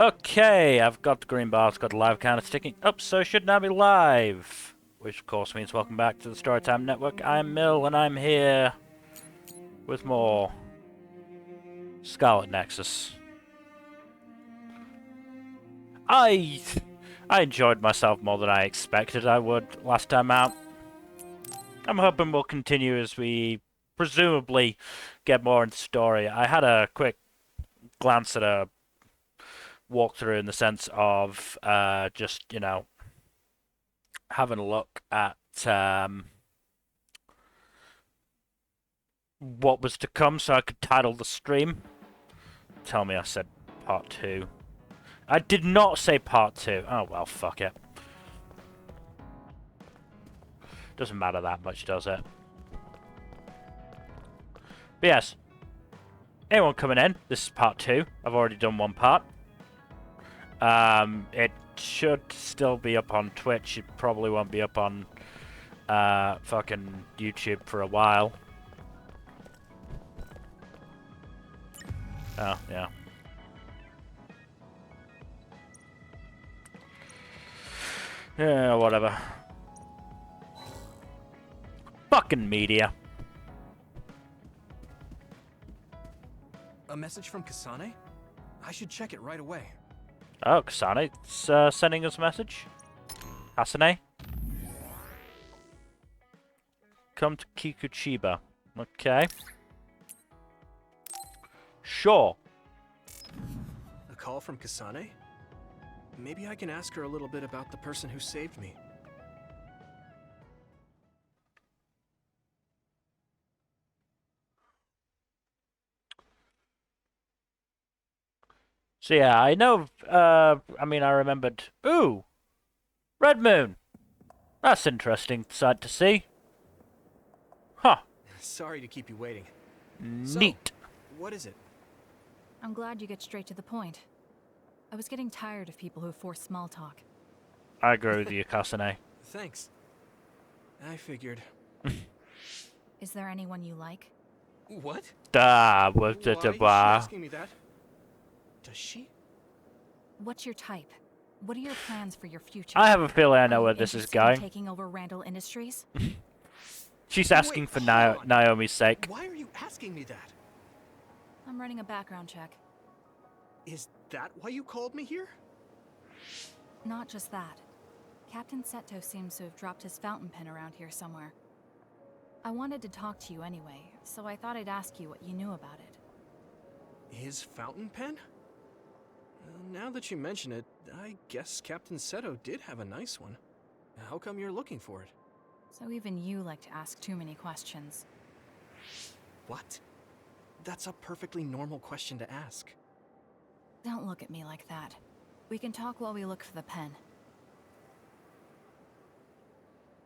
Okay, I've got the green bar, it's got the live counter ticking up, so it should now be live. Which of course means welcome back to the Storytime Network. I'm Mill, and I'm here with more Scarlet Nexus. I enjoyed myself more than I expected I would last time out. I'm hoping we'll continue as we presumably get more into the story. I had a quick glance at a walkthrough in the sense of just, you know, having a look at what was to come so I could title the stream. Tell me I said part 2. I did not say part 2. Oh well, fuck it. Doesn't matter that much, does it? But yes. Anyone coming in, this is part 2. I've already done one part. It should still be up on Twitch. It probably won't be up on fucking YouTube for a while. Oh, yeah. Yeah, whatever. Fucking media. A message from Kasane? I should check it right away. Oh, Kasane's sending us a message. Kasane? Come to Kikuchiba. Okay. Sure. A call from Kasane? Maybe I can ask her a little bit about the person who saved me. So yeah, I know, I mean, I remembered... Ooh! Red Moon! That's interesting sight to see. Huh. Sorry to keep you waiting. Neat. So, what is it? I'm glad you get straight to the point. I was getting tired of people who force small talk. I agree with you, Kasane. Thanks. I figured. Is there anyone you like? What? Why is she asking me that? Does she? What's your type? What are your plans for your future? I have a feeling I know Are where you this is interested in going. taking over Randall Industries? She's asking for Naomi's sake. Why are you asking me that? I'm running a background check. Is that why you called me here? Not just that. Captain Seto seems to have dropped his fountain pen around here somewhere. I wanted to talk to you anyway, so I thought I'd ask you what you knew about it. His fountain pen? Now that you mention it, I guess Captain Seto did have a nice one. How come you're looking for it? So even you like to ask too many questions. What? That's a perfectly normal question to ask. Don't look at me like that. We can talk while we look for the pen.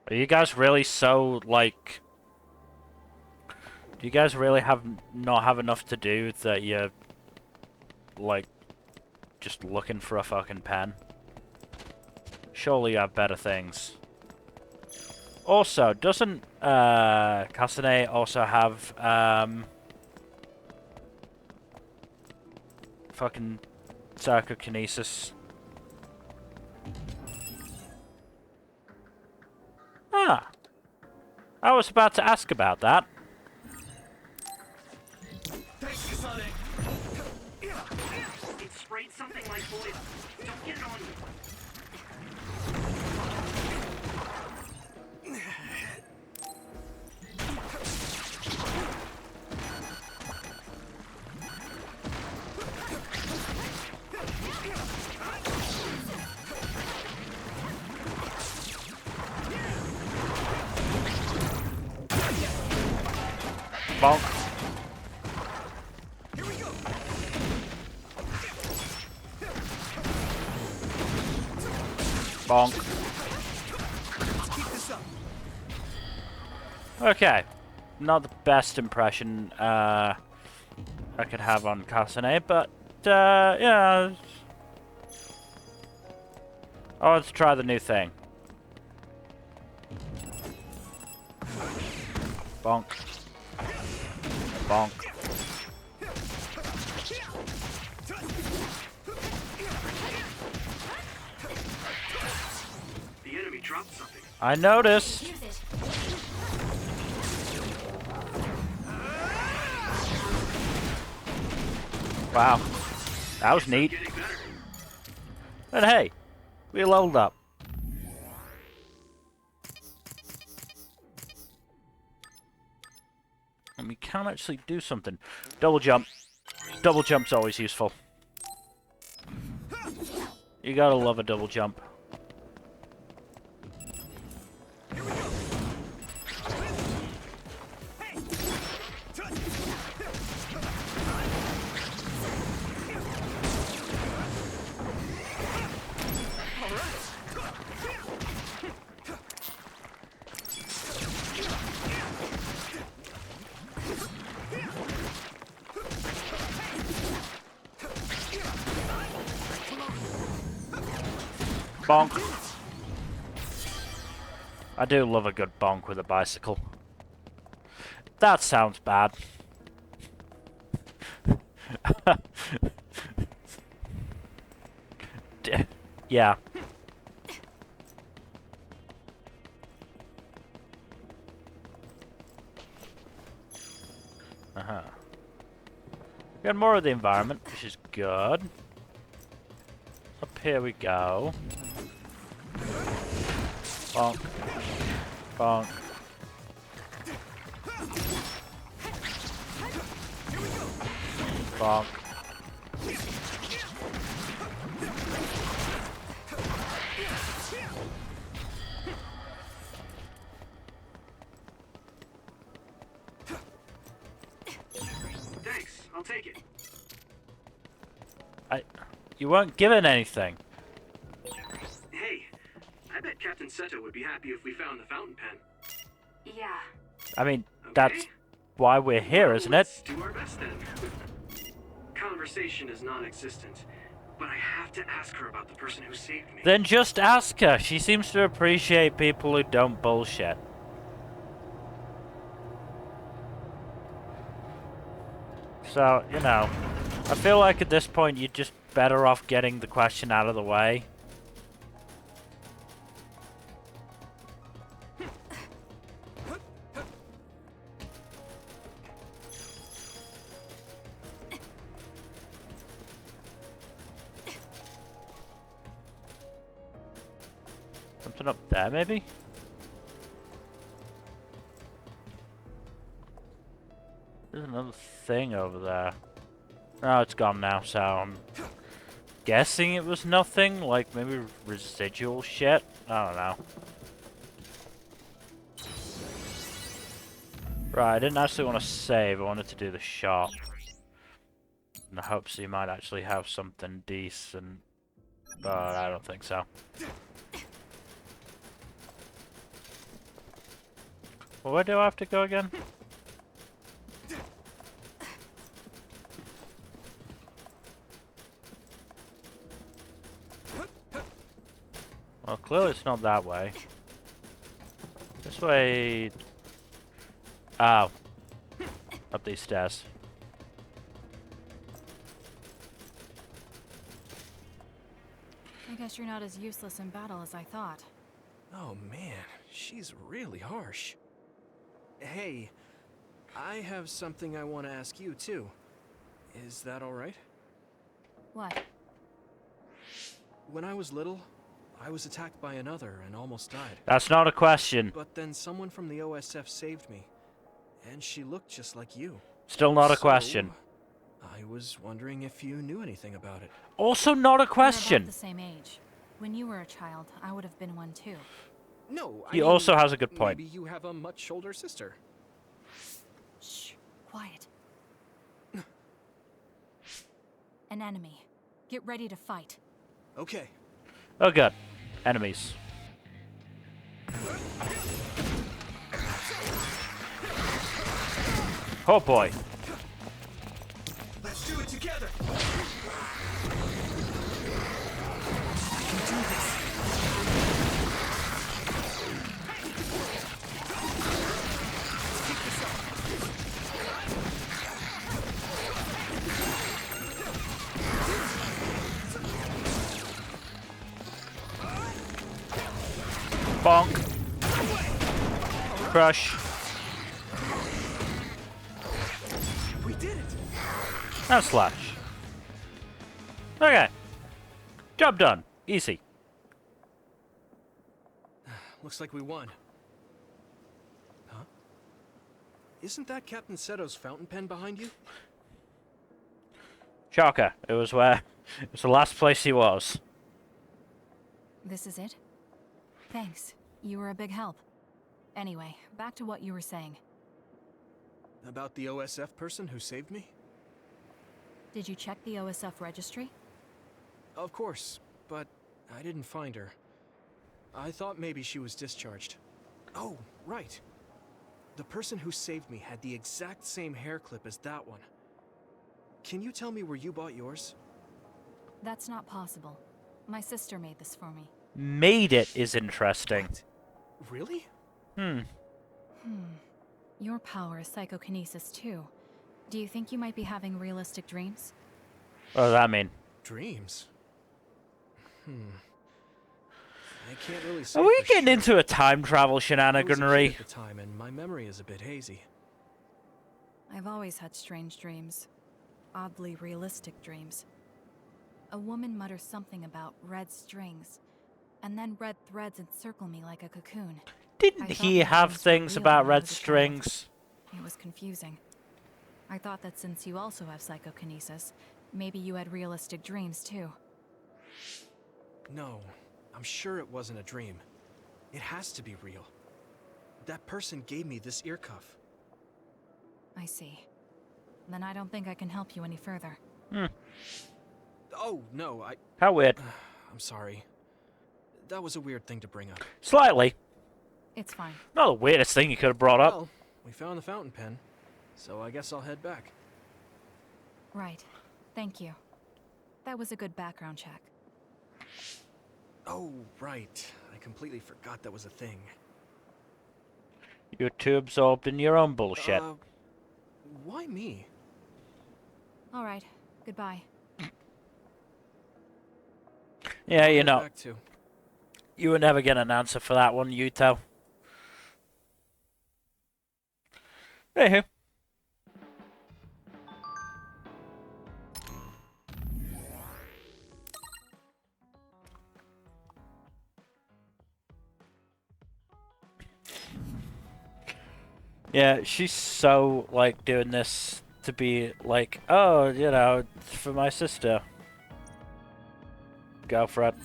Are you guys really so, like... Do you guys really not have enough to do that you're, like, just looking for a fucking pen? Surely you have better things. Also, doesn't Kasane also have fucking psychokinesis? Ah, I was about to ask about that. Thanks, Kasane. It sprayed something like oil. Don't get it on you. Bonk. Here we go. Bonk. Keep this up. Okay. Not the best impression I could have on Kasane, but yeah. I want to try the new thing. Bonk. Bonk. dropped something. I noticed. Use it. Wow. That was neat. Getting better. But hey, we leveled up. And we can actually do something. Double jump. Double jump's always useful. You gotta love a double jump. Bonk. I do love a good bonk with a bicycle. That sounds bad. Yeah. Uh-huh. We got more of the environment, which is good. Up here we go. Bonk. Bonk. Bonk. Thanks, I'll take it. You weren't given anything. Hey, I bet Captain Seto would be happy if we found the fountain pen. Yeah. I mean, Okay? that's why we're here, Well, isn't it? let's do our best then. Conversation is non-existent, but I have to ask her about the person who saved me. Then just ask her. She seems to appreciate people who don't bullshit. So, you know, I feel like at this point you're just better off getting the question out of the way. Something up there, maybe? There's another thing over there. Oh, it's gone now, so I'm guessing it was nothing, like maybe residual shit? I don't know. Right, I didn't actually want to save, I wanted to do the shop. In the hopes you might actually have something decent, but I don't think so. Well, where do I have to go again? Well, clearly it's not that way. This way... Oh. Up these stairs. I guess you're not as useless in battle as I thought. Oh man, she's really harsh. Hey, I have something I want to ask you too. Is that alright? What? When I was little, I was attacked by another and almost died. That's not a question. But then someone from the OSF saved me. And she looked just like you. Still not a So, question. I was wondering if you knew anything about it. Also not a We're about question. the same age. When you were a child, I would have been one too. No, I He mean, also has a good point. Maybe you have a much older sister. Shh, quiet. An enemy. Get ready to fight. Okay. Oh god. Enemies. Oh boy. Let's do it together. Bonk. Crush. We did it! And slash. Okay. Job done. Easy. Looks like we won. Huh? Isn't that Captain Seto's fountain pen behind you? Shocker. It was the last place he was. This is it? Thanks. You were a big help. Anyway, back to what you were saying. About the OSF person who saved me? Did you check the OSF registry? Of course, but I didn't find her. I thought maybe she was discharged. Oh, right. The person who saved me had the exact same hair clip as that one. Can you tell me where you bought yours? That's not possible. My sister made this for me. Made it is interesting. What? Really? Your power is psychokinesis too. Do you think you might be having realistic dreams? What does that mean? Dreams? I can't really say Are we for getting sure. into a time travel I was a kid shenaniganry? at the time, and my memory is a bit hazy. I've always had strange dreams. Oddly realistic dreams. A woman mutters something about red strings, and then red threads encircle me like a cocoon. I Didn't thought he my have dreams were things real about when I red was a child. strings? It was confusing. I thought that since you also have psychokinesis, maybe you had realistic dreams too. No, I'm sure it wasn't a dream. It has to be real. That person gave me this ear cuff. I see. Then I don't think I can help you any further. Oh, no, How weird. I'm sorry. That was a weird thing to bring up. Slightly. It's fine. Not the weirdest thing you could have brought up. Well, we found the fountain pen, so I guess I'll head back. Right. Thank you. That was a good background check. Oh, right. I completely forgot that was a thing. You're too absorbed in your own bullshit. Why me? All right. Goodbye. Yeah, I'll you head know, back too. you would never get an answer for that one, Yuto. Anywho. Yeah, she's so, like, doing this to be like, oh, you know, it's for my sister. Girlfriend.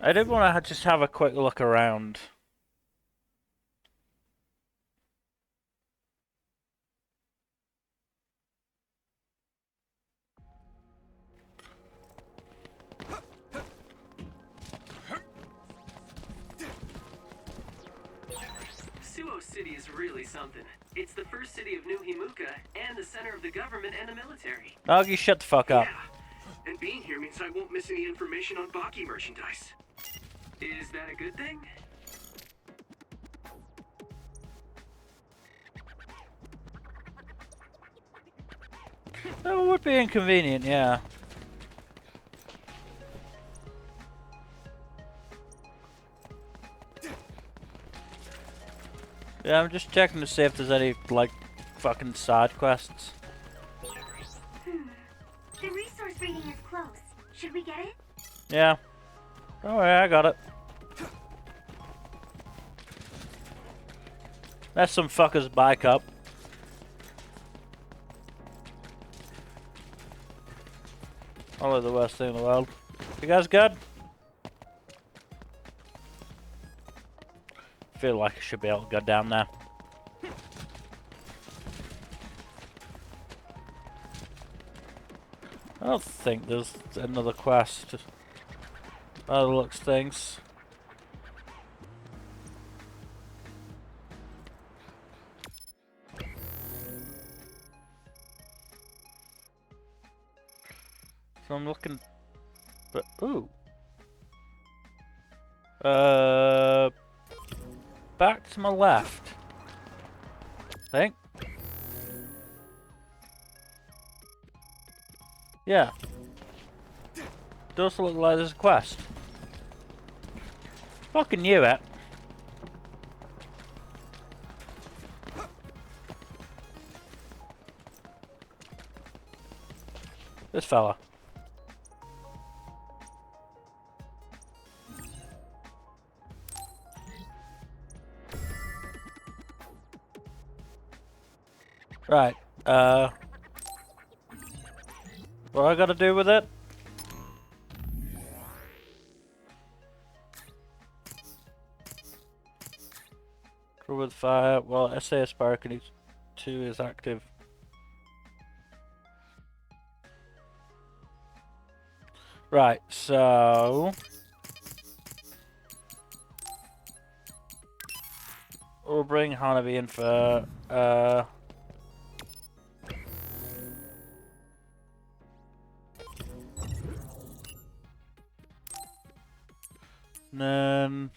I did want to just have a quick look around. Suo City is really something. It's the first city of New Himuka and the center of the government and the military. Augie, shut the fuck up. Yeah, and being here means I won't miss any information on Baki merchandise. Is that a good thing? That would be inconvenient, yeah. Yeah, I'm just checking to see if there's any, like, fucking side quests. The resource reading is close. Should we get it? Yeah. Don't worry, I got it. That's some fucker's bike up. Probably the worst thing in the world. You guys good? Feel like I should be able to go down there. I don't think there's another quest. By the looks of things. So I'm looking, but ooh. back to my left. I think. Yeah. Does look like there's a quest. Fucking knew it. This fella. Right. What I gotta do with it? Control with fire. Well, SAS Sparking 2 is active. Right, so we'll bring Hanabi in for and then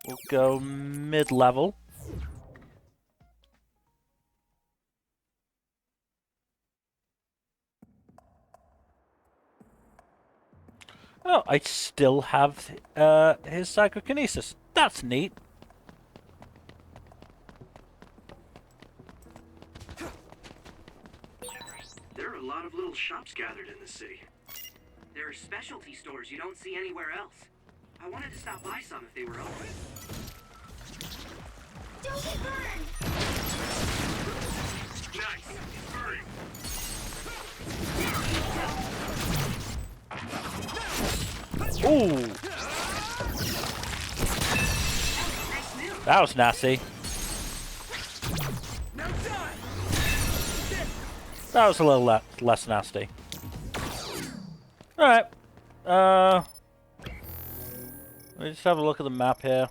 we'll go mid-level. Oh, I still have his psychokinesis. That's neat. There are a lot of little shops gathered in the city. There are specialty stores you don't see anywhere else. I wanted to stop by some if they were open. Don't get burned! Nice! It's burning! Ooh! That was nasty. That was a little less nasty. Alright. Let me just have a look at the map here.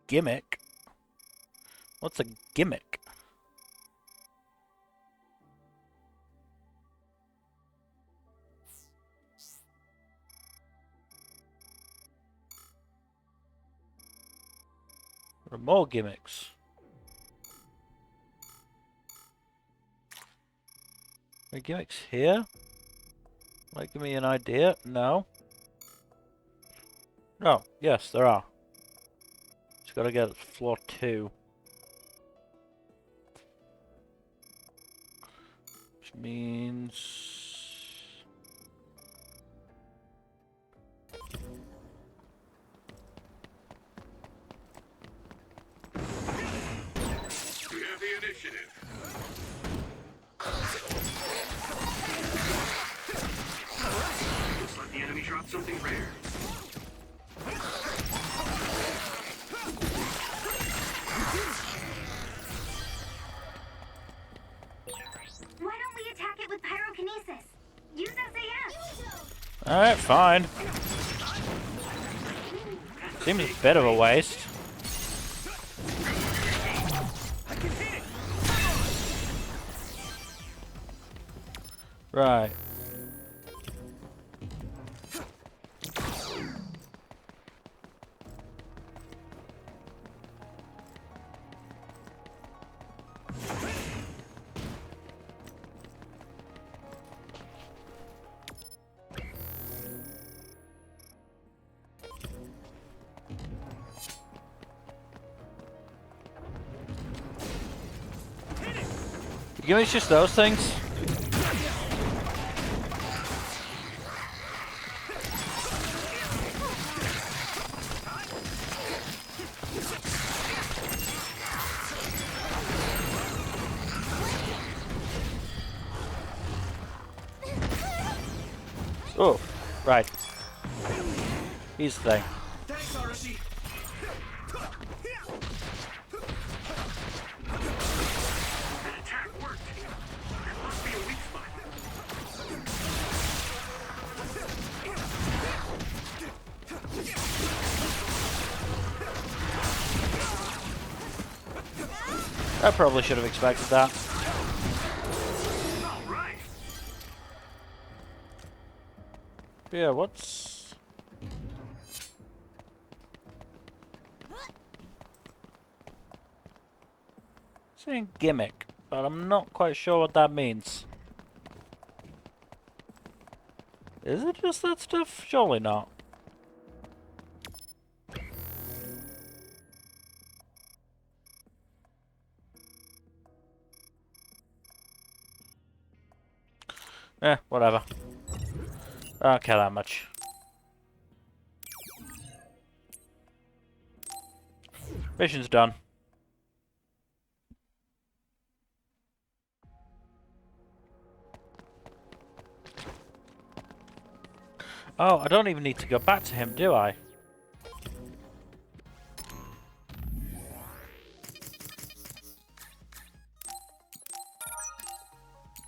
Gimmick? What's a gimmick? There are more gimmicks. Are there gimmicks here? Might give me an idea? No. No, yes, there are. Just gotta get floor 2. Which means... We have the initiative. Looks like the enemy dropped something rare. Why don't we attack it with pyrokinesis? Use SAS! Alright, fine. Seems a bit of a waste. Right. You give me just those things? Oh, right. Here's the thing. Thanks, Arashi. That attack worked. There must be a weak spot. I probably should have expected that. Yeah, what's... saying gimmick, but I'm not quite sure what that means. Is it just that stuff? Surely not. Whatever. I don't care that much. Mission's done. Oh, I don't even need to go back to him, do I?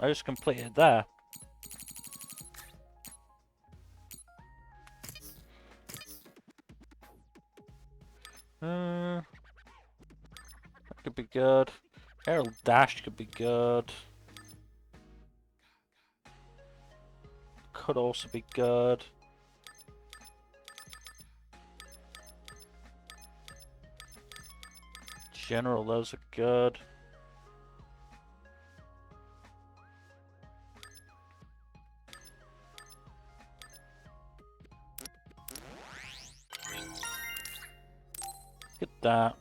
I just completed there. That could be good. Herald Dash could be good. Could also be good. General, those are good. Get that.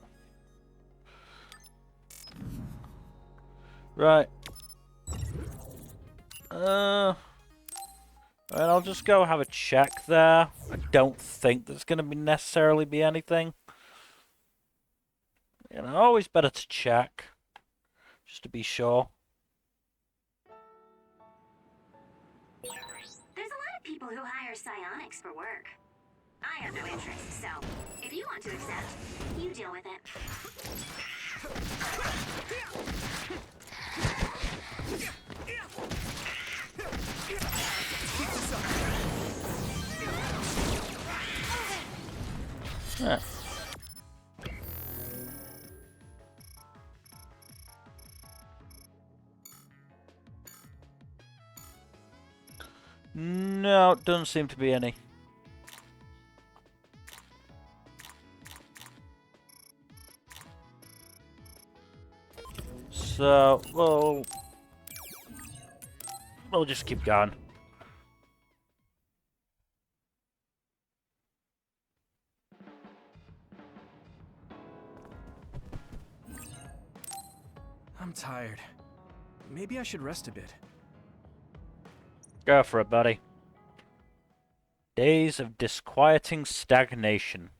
Right. And I'll just go have a check there. I don't think there's going to be necessarily be anything. You know, always better to check, just to be sure. There's a lot of people who hire psionics for work. I have no interest, so if you want to accept, you deal with it. Yeah. No, doesn't seem to be any. So, we'll just keep going. I'm tired. Maybe I should rest a bit. Go for it, buddy. Days of disquieting stagnation.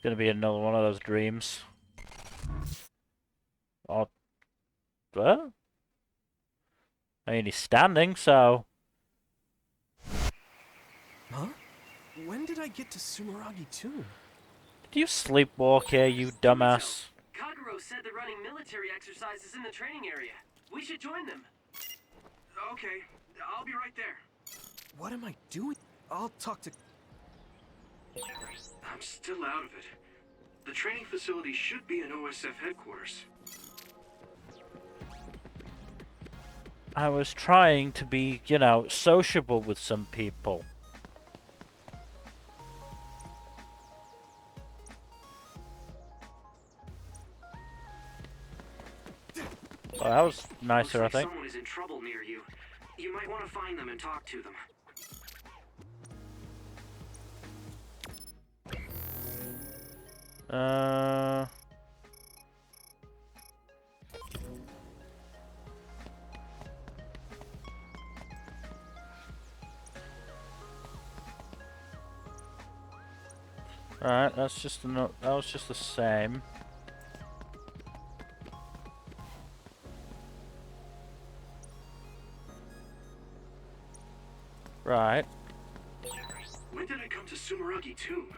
Gonna be another one of those dreams. Oh, what? I mean, he's standing, so... Huh? When did I get to Sumeragi Tomb? Did you sleepwalk here, you dumbass? Kaguro said they're running military exercises in the training area. We should join them. Okay, I'll be right there. What am I doing? I'll talk to... I'm still out of it. The training facility should be in OSF headquarters. I was trying to be, you know, sociable with some people. Well, that was nicer, I Looks like think. someone is in trouble near you. You might want to find them and talk to them. Alright, that's just that was just the same. Right. When did I come to Sumeragi Tomb?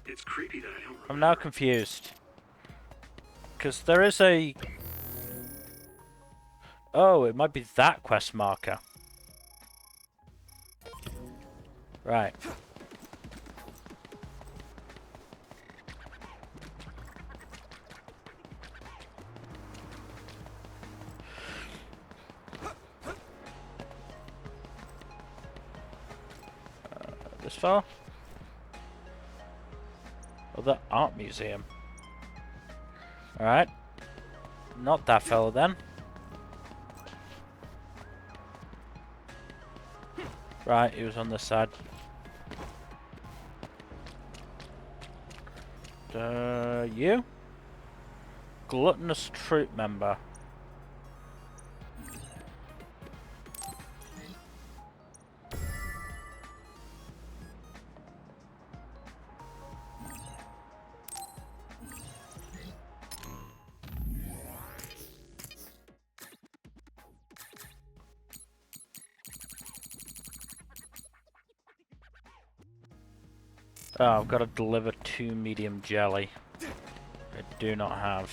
It's creepy that I don't remember. I'm now confused. Because there is a... Oh, it might be that quest marker. Right. This far? Oh, the art museum. Alright. Not that fellow then. Right, he was on this side. You? Gluttonous troop member. Oh, I've got to deliver 2 medium jelly. I do not have.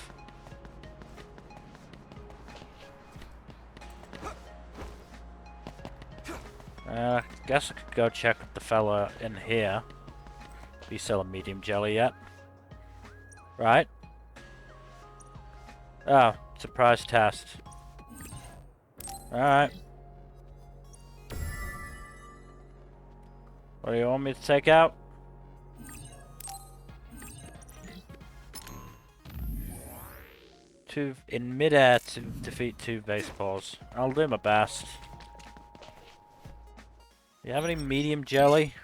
Guess I could go check with the fella in here. He's selling medium jelly yet. Right. Oh, surprise test. Alright. What do you want me to take out? In midair to defeat 2 base balls. I'll do my best. You have any medium jelly?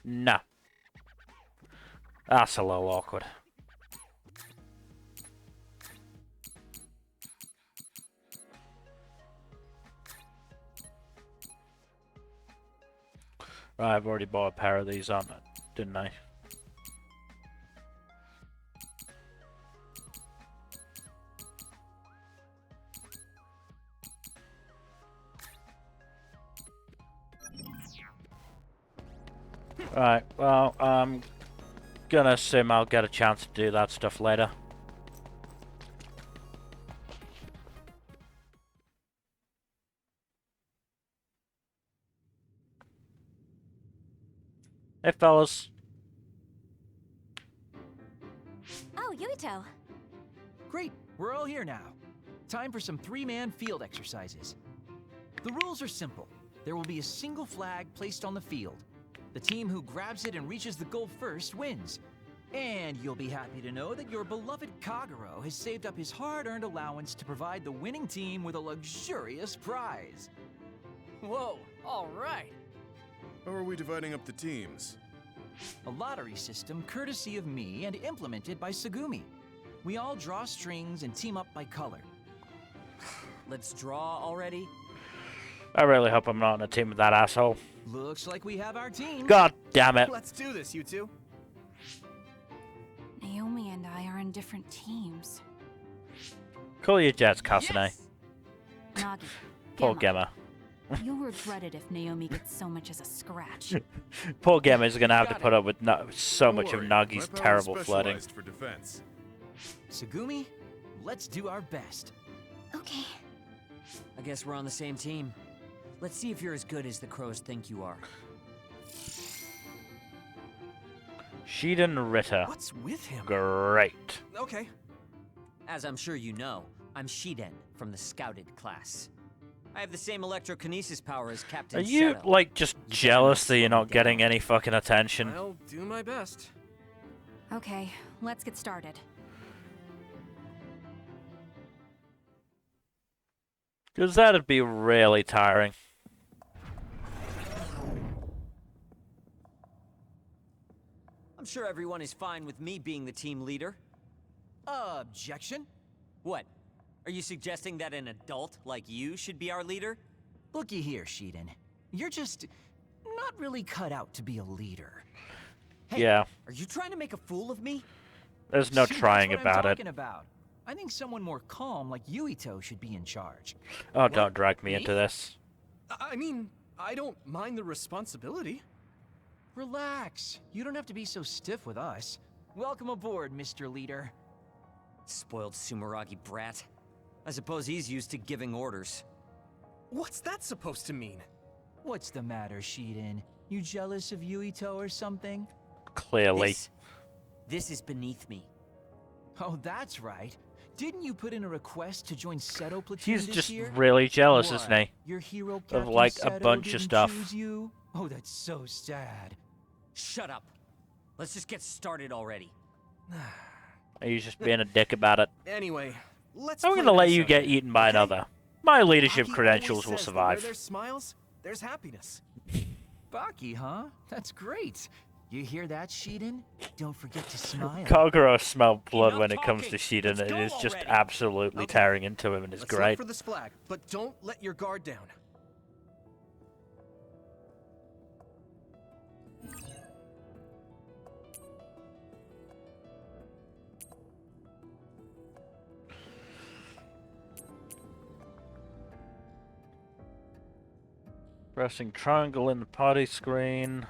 No. That's a little awkward. Right, I've already bought a pair of these on it, didn't I? Right, well, I'm gonna assume I'll get a chance to do that stuff later. Hey, fellas. Oh, Yuito. Great, we're all here now. Time for some 3-man field exercises. The rules are simple. There will be a single flag placed on the field. The team who grabs it and reaches the goal first wins. And you'll be happy to know that your beloved Kagero has saved up his hard-earned allowance to provide the winning team with a luxurious prize. Whoa, all right. How are we dividing up the teams? A lottery system courtesy of me and implemented by Sagumi. We all draw strings and team up by color. Let's draw already. I really hope I'm not on a team with that asshole. Looks like we have our team. God damn it. Let's do this, you two. Naomi and I are in different teams. Cool your jets, Kasane. Yes! Nagi, Poor Gemma, Gemma. you'll regret it if Naomi gets so much as a scratch. Poor Gemma's gonna have to put up with so Don't much of worry, Nagi's my power's terrible flooding. specialized for defense. Sagumi, let's do our best. Okay. I guess we're on the same team. Let's see if you're as good as the crows think you are. Shiden Ritter. What's with him? Great. Okay. As I'm sure you know, I'm Shiden from the Scouted class. I have the same electrokinesis power as Captain Are you, Seto. like, just jealous that you're not getting any fucking attention? I'll do my best. Okay, let's get started. Because that'd be really tiring. I'm sure everyone is fine with me being the team leader. Objection? What? Are you suggesting that an adult like you should be our leader? Looky here, Shiden. You're just not really cut out to be a leader. Hey, Yeah, Are you trying to make a fool of me? there's no see, trying that's what about I'm it. talking about. I think someone more calm like Yuito should be in charge. Oh, don't drag me Me? into this. I mean, I don't mind the responsibility. Relax. You don't have to be so stiff with us. Welcome aboard, Mr. Leader. Spoiled Sumeragi brat. I suppose he's used to giving orders. What's that supposed to mean? What's the matter, Shiden? You jealous of Yuito or something? Clearly. This is beneath me. Oh, that's right. Didn't you put in a request to join Seto Platoon He's this just year? really jealous, What? isn't he? Your hero Of Captain like a Seto bunch of didn't stuff. choose you? Oh, that's so sad. Shut up. Let's just get started already. He's just being a dick about it. Anyway, let's I'm play gonna let nice you out get here, eaten by okay? another. My leadership Baki credentials always will says that where survive. there's smiles, there's happiness. Baki, huh? That's great. You hear that, Shiden? Don't forget to smile. Kagura smelled blood Enough when it comes talking. to Shiden. Let's It go is just already. absolutely Okay. tearing into him, and it's Let's look great. for this flag, but don't let your guard down. Pressing triangle in the party screen.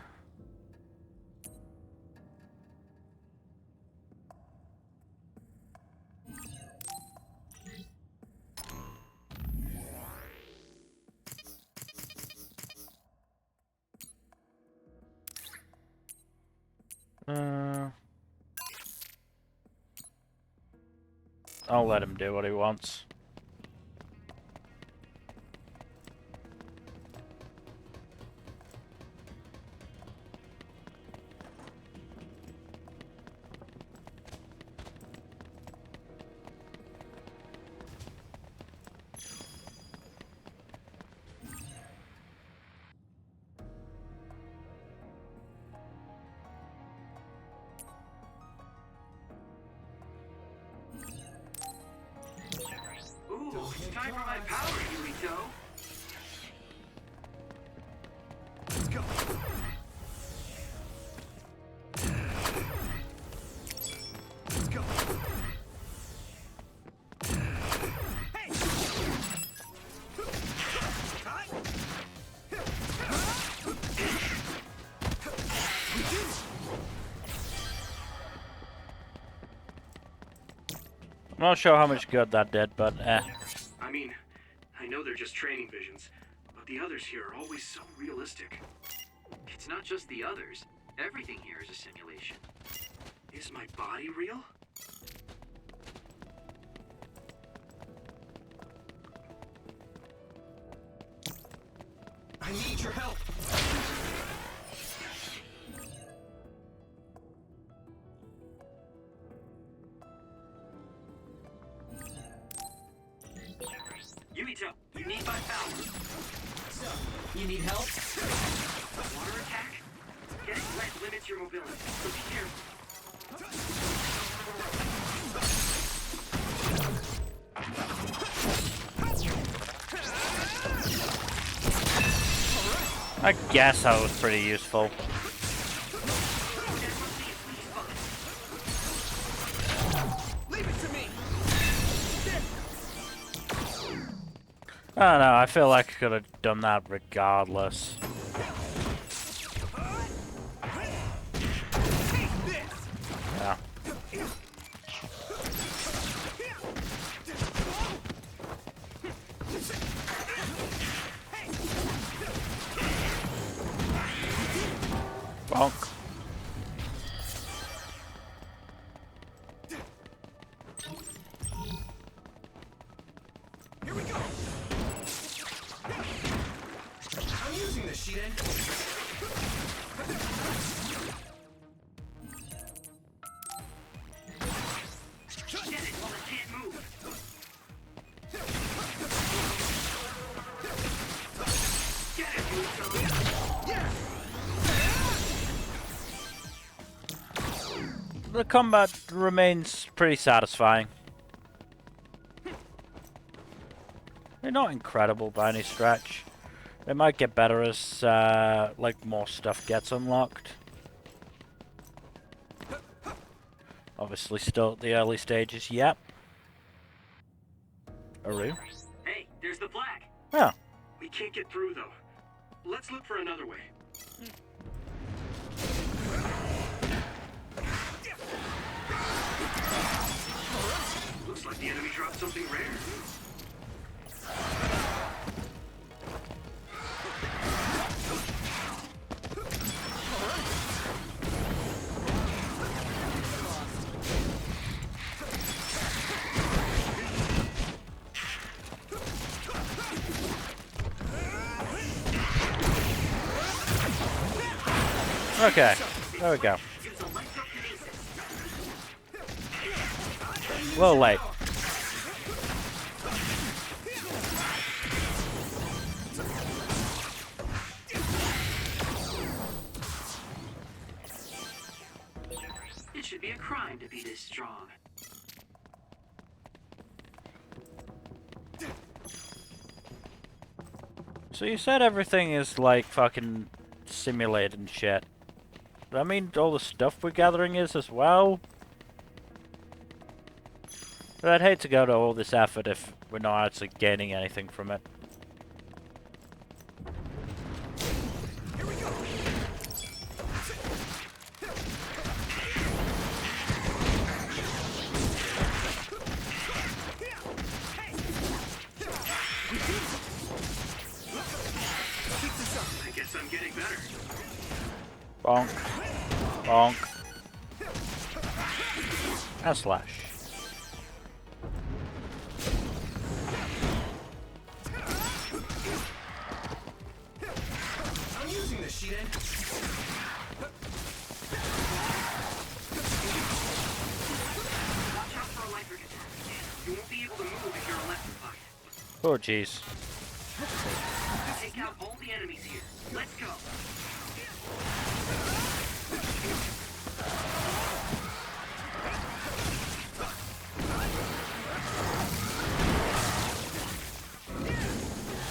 I'll let him do what he wants. Ooh, time for my power, Yurito. Let's go. Let's go. Hey! I'm not sure how much good that did, but I mean, I know they're just training visions, but the others here are always so realistic. It's not just the others. Everything here is a simulation. Is my body real? I need your help. Yurito, you need my power. So, you need help? Water attack? Getting wet limits your mobility, so be careful. I guess that was pretty useful. Leave it to me. I don't know, I feel like I could have done that regardless. Yeah. Bonk. Here we go. I'm using this, Shiden. Get it while it can't move. Get it, Yurito. Yeah. The combat remains pretty satisfying. They're not incredible by any stretch. They might get better as like more stuff gets unlocked. Obviously still at the early stages, yep. Aru? Hey, there's the flag. Oh. We can't get through, though. Let's look for another way. Looks like the enemy dropped something rare. Okay, there we go. Use electrokinesis. A little late. It should be a crime to be this strong. So you said everything is like fucking simulated and shit. Does that mean all the stuff we're gathering is as well? But I'd hate to go to all this effort if we're not actually gaining anything from it. I guess I'm getting better. Bonk. Bonk. And slash. I'm using the sheet end. Watch out for electric attacks. You won't be able to move if you're electrified. Oh jeez. Take out all the enemies here. Let's go.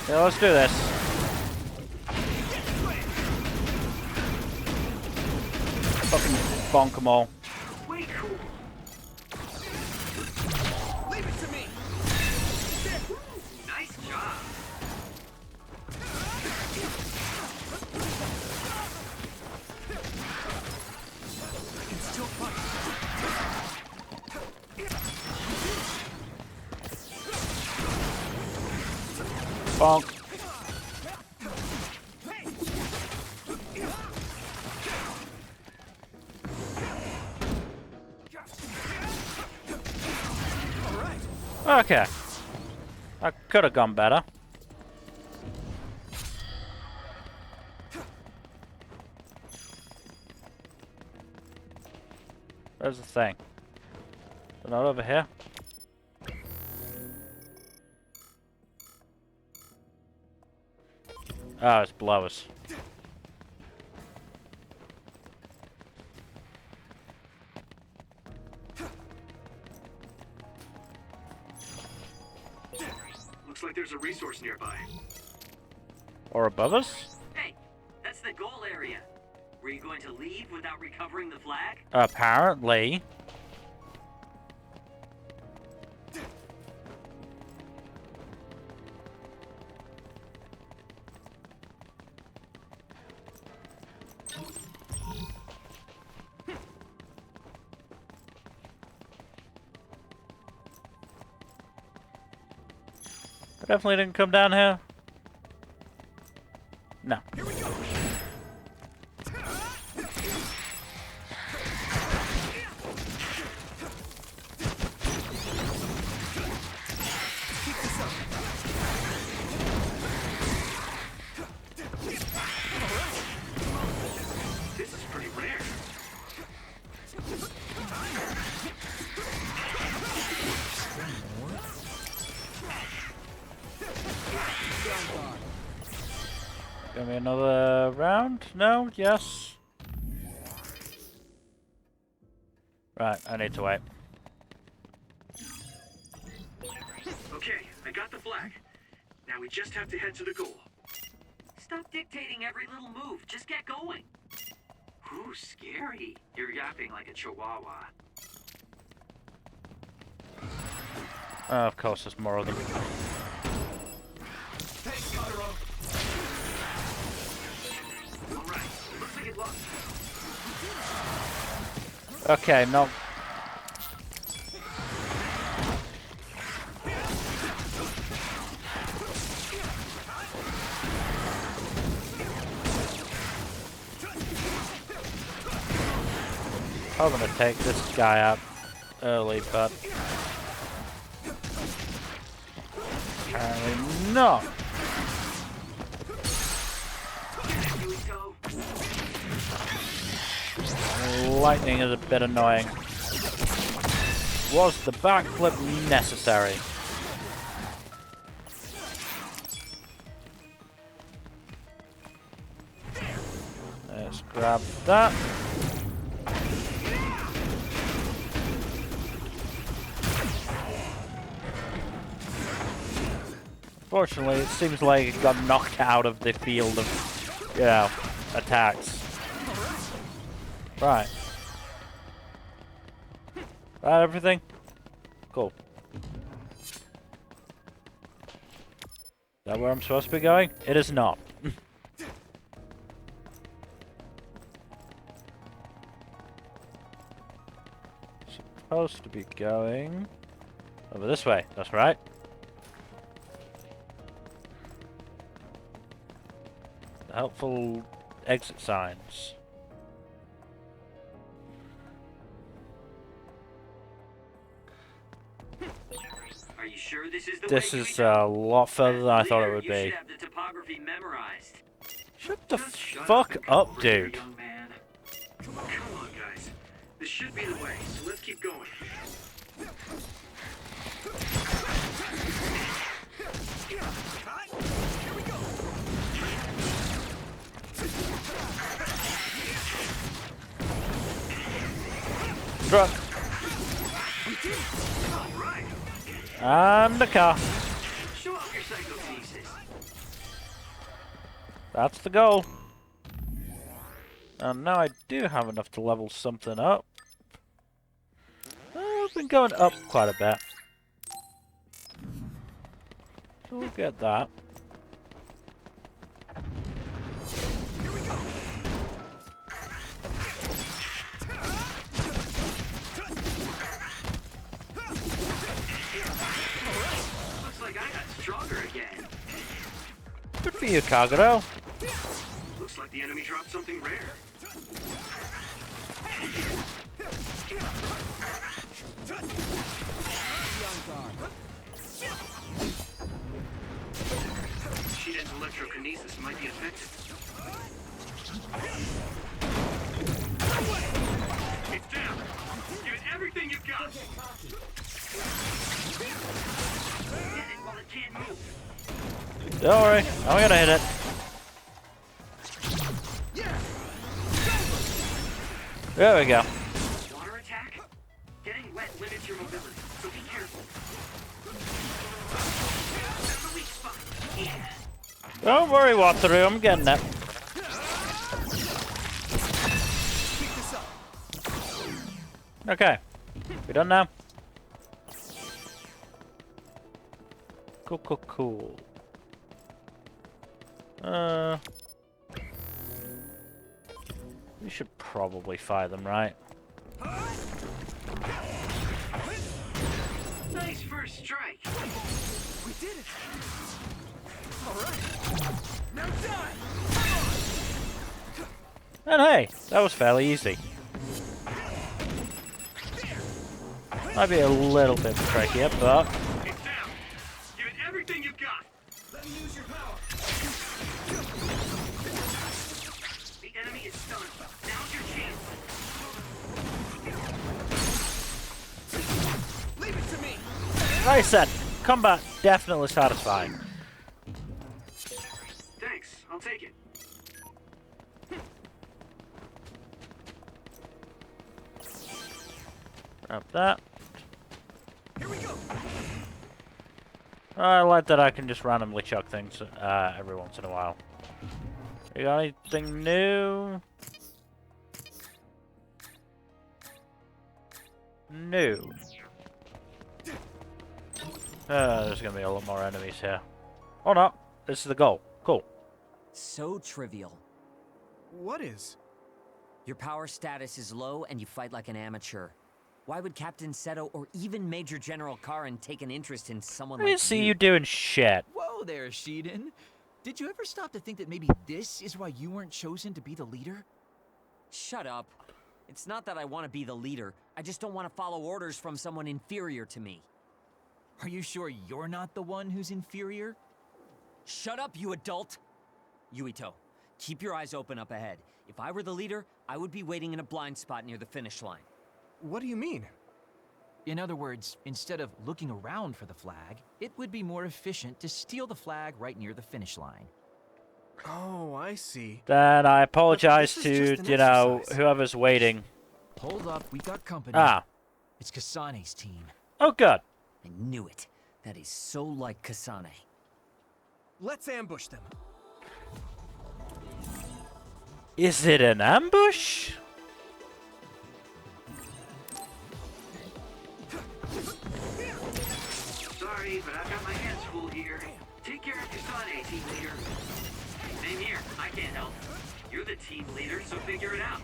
Yeah, let's do this. Fucking bonk them all. Way cool. Leave it to me. Nice job. I can still fight. Bonk. Okay. That could have gone better. Where's the thing? Is it not over here? Oh, it's below us. Looks like there's a resource nearby. Or above us? Hey, that's the goal area. Were you going to leave without recovering the flag? Apparently. I definitely didn't come down here. No. Here we go. Keep this up. This is pretty rare. Give me another round? No? Yes? Right, I need to wait. Okay, I got the flag. Now we just have to head to the goal. Stop dictating every little move. Just get going. Ooh, scary. You're yapping like a chihuahua. Of course, there's more of them. Thanks, Totoro. Alright, looks like it lost. Okay, no. I'm gonna take this guy out early, but apparently not. Here we go. lightning is a bit annoying. Was the backflip necessary? Let's grab that. Fortunately, it seems like it got knocked out of the field of, you know, attacks. Right. That everything? Cool. Is that where I'm supposed to be going? It is not. Supposed to be going over this way. That's right. Helpful exit signs. Are you sure this is the This way? is a lot further than I thought it would You be. should have the topography memorized. Shut the Just shut fuck and go up, over here, dude. young man. Come on, guys. This should be the way, so let's keep going. Truck. Right. And the car. Show off your psychokinesis. That's the goal. And now I do have enough to level something up. I've been going up quite a bit. So we'll get that. Looks like I got stronger again. Good for you, Kagero. Looks like the enemy dropped something rare. Shiden's electrokinesis might be effective. It's down. Give it everything you've got. Hit it while it can't move. Don't worry, I'm gonna hit it. There we go. Water attack? Getting wet limits your mobility, so be careful. That's the weak spot. Yeah. Don't worry, Wataru, I'm getting it. Okay, we done now? Cool, cool, cool. We should probably fire them, right? Nice first strike. We did it! Alright! Now die! And hey, that was fairly easy. Might be a little bit trickier, but... It's down. Give it everything you've got. Let me use your power. The enemy is stunned. Now's your chance. Leave it to me! Like I said, combat definitely satisfying. Thanks. I'll take it. Grab that. Here we go! I like that I can just randomly chuck things every once in a while. You got anything new? No. There's gonna be a lot more enemies here. Oh no, this is the goal. Cool. So trivial. What is? Your power status is low and you fight like an amateur. Why would Captain Seto or even Major General Karin take an interest in someone I like didn't see you doing shit. Whoa there, Shiden. Did you ever stop to think that maybe this is why you weren't chosen to be the leader? Shut up. It's not that I want to be the leader. I just don't want to follow orders from someone inferior to me. Are you sure you're not the one who's inferior? Shut up, you adult! Yuito, keep your eyes open up ahead. If I were the leader, I would be waiting in a blind spot near the finish line. What do you mean? In other words, instead of looking around for the flag, it would be more efficient to steal the flag right near the finish line. Oh, I see. Then I apologize this is to, just an you know, exercise. whoever's waiting. Hold up, we got company. Ah. It's Kasane's team. Oh, good. I knew it. That is so like Kasane. Let's ambush them. Is it an ambush? Sorry, but I've got my hands full here. Take care of Kasane, team leader. Same here. I can't help. You're the team leader, so figure it out.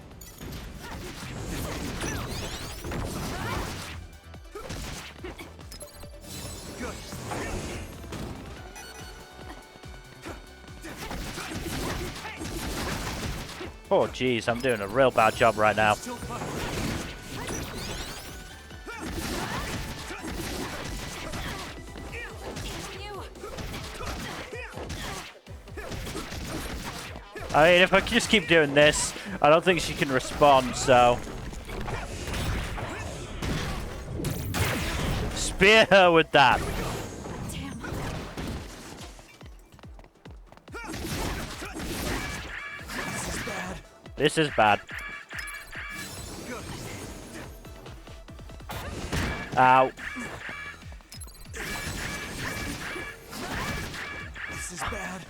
Good. Oh, jeez, I'm doing a real bad job right now. Still fine. I mean, if I just keep doing this, I don't think she can respond, so... Spear her with that. This is bad. Ow. This is bad.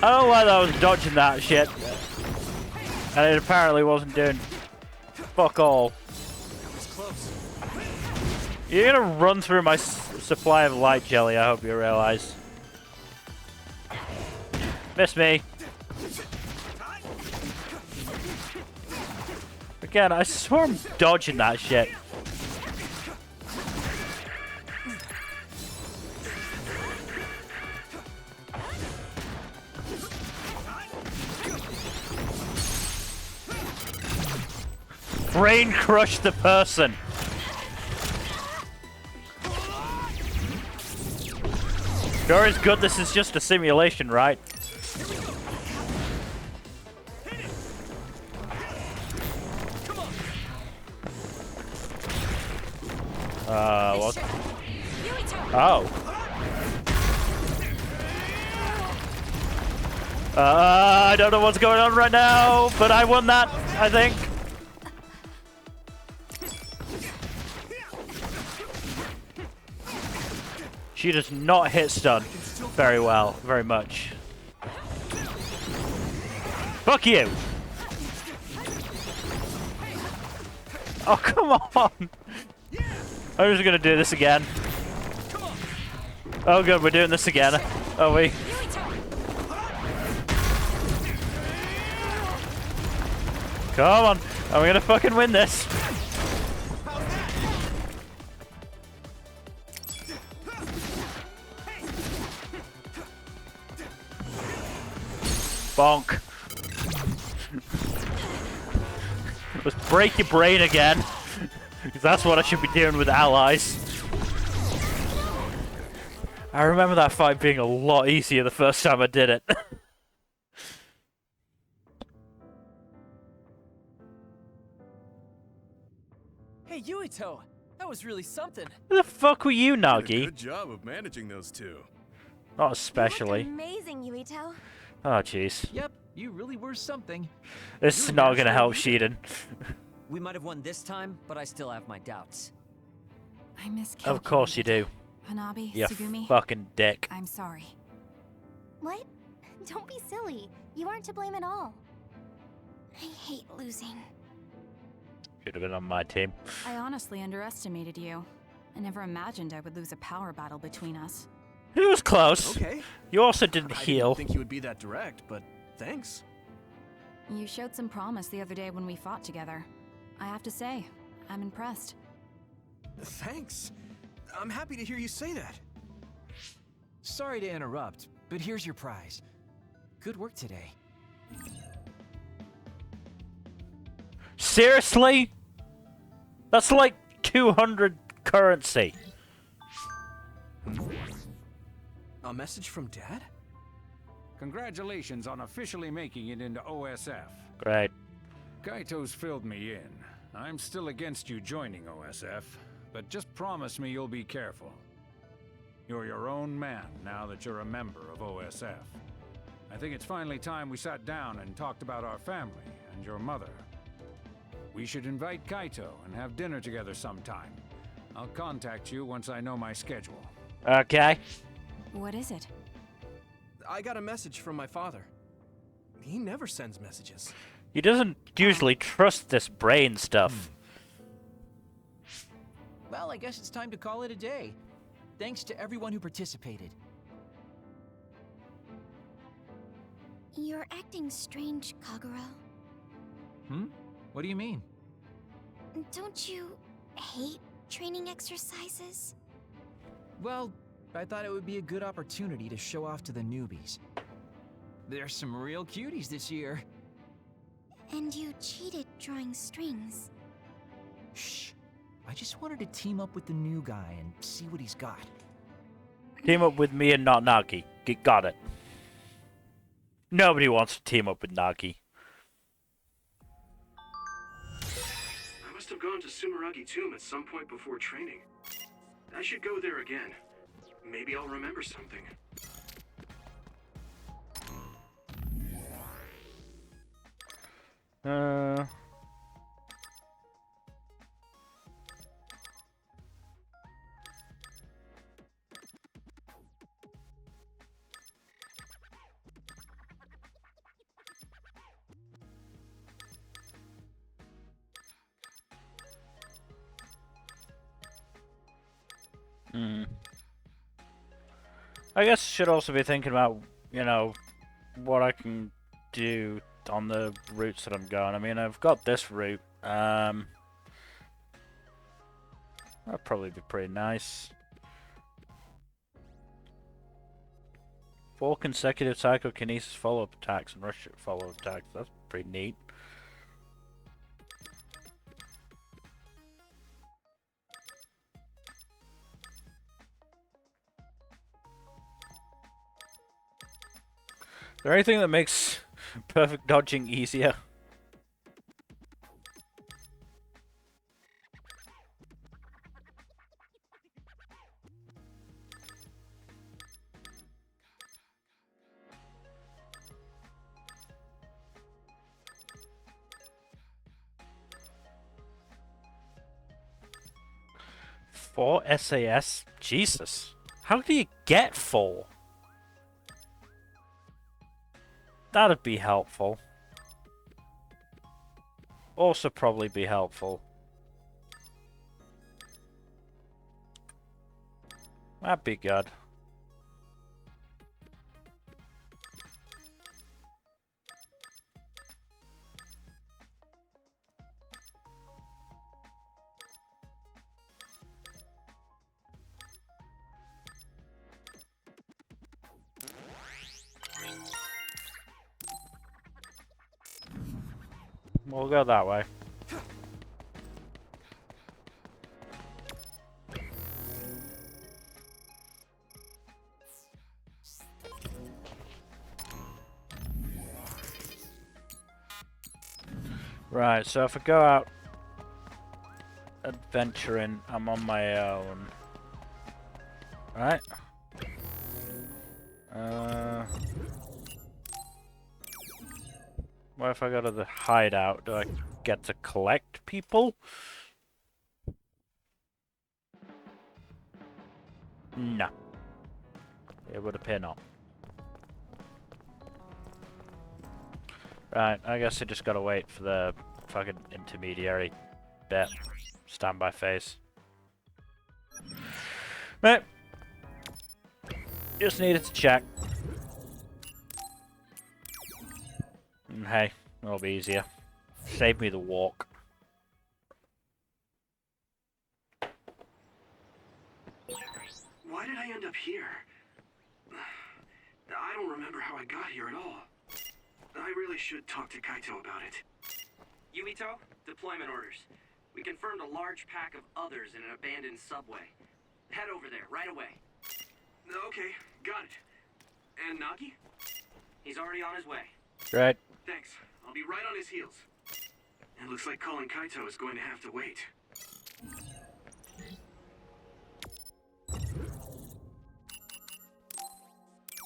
I don't know why I was dodging that shit. And it apparently wasn't doing fuck all. That was close. You're gonna run through my supply of light jelly, I hope you realize. Miss me. Again, I swear I'm dodging that shit. Brain crush the person. Sure is good, this is just a simulation, right? What? Oh. I don't know what's going on right now, but I won that, I think. She does not hit stun very well, very much. Fuck you! Oh, come on! I'm just gonna do this again. Oh good, we're doing this again. Are we? Come on! Are we gonna fucking win this? Bonk. Let's break your brain again. Because that's what I should be doing with allies. I remember that fight being a lot easier the first time I did it. Hey, Yuito! That was really something. Who the fuck were you, You did a Nagi? good job of managing those two. Not You especially. look amazing, Yuito. Oh, jeez. Yep, you really were something. This is not gonna help Sheeden. We might have won this time, but I still have my doubts. I miss Of course you do. Hanabi, You Tsugumi. fucking dick. I'm sorry. What? Don't be silly. You aren't to blame at all. I hate losing. Should have been on my team. I honestly underestimated you. I never imagined I would lose a power battle between us. It was close. Okay. You also didn't I heal. didn't think you would be that direct, but thanks. You showed some promise the other day when we fought together. I have to say, I'm impressed. Thanks. I'm happy to hear you say that. Sorry to interrupt, but here's your prize. Good work today. Seriously? That's like 200 currency. A message from Dad? Congratulations on officially making it into OSF. Great. Kaito's filled me in. I'm still against you joining OSF, but just promise me you'll be careful. You're your own man now that you're a member of OSF. I think it's finally time we sat down and talked about our family and your mother. We should invite Kaito and have dinner together sometime. I'll contact you once I know my schedule. Okay. What is it? I got a message from my father. He never sends messages. He doesn't usually trust this brain stuff. Well, I guess it's time to call it a day. Thanks to everyone who participated. You're acting strange, Kagura. What do you mean? Don't you hate training exercises? Well, I thought it would be a good opportunity to show off to the newbies. There's some real cuties this year. And you cheated drawing strings. Shh. I just wanted to team up with the new guy and see what he's got. Team up with me and not Nagi. Got it. Nobody wants to team up with Nagi. I must have gone to Sumeragi Tomb at some point before training. I should go there again. Maybe I'll remember something. I guess I should also be thinking about, you know, what I can do on the routes that I'm going. I mean, I've got this route. That'd probably be pretty nice. 4 consecutive psychokinesis follow-up attacks and rush follow-up attacks. That's pretty neat. Is there anything that makes perfect dodging easier? Four SAS? Jesus. How do you get 4? That'd be helpful. Also probably be helpful. That'd be good. We'll go that way. Right, so if I go out adventuring, I'm on my own. Right? What if I go to the hideout? Do I get to collect people? No. It would appear not. Right, I guess I just gotta wait for the fucking intermediary bit. Standby phase. Right. Just needed to check. And hey, it'll be easier. Save me the walk. Why did I end up here? I don't remember how I got here at all. I really should talk to Kaito about it. Yuito, deployment orders. We confirmed a large pack of others in an abandoned subway. Head over there, right away. Okay, got it. And Nagi? He's already on his way. Right. Thanks. I'll be right on his heels. It looks like calling Kaito is going to have to wait.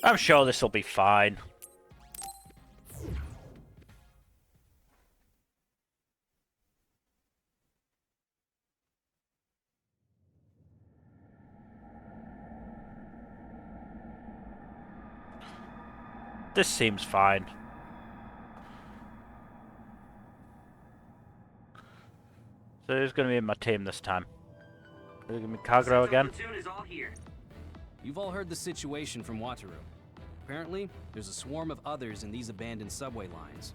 I'm sure this will be fine. This seems fine. So who's going to be in my team this time? Is it going to be Kagero again? Platoon is all here. You've all heard the situation from Wataru. Apparently, there's a swarm of others in these abandoned subway lines.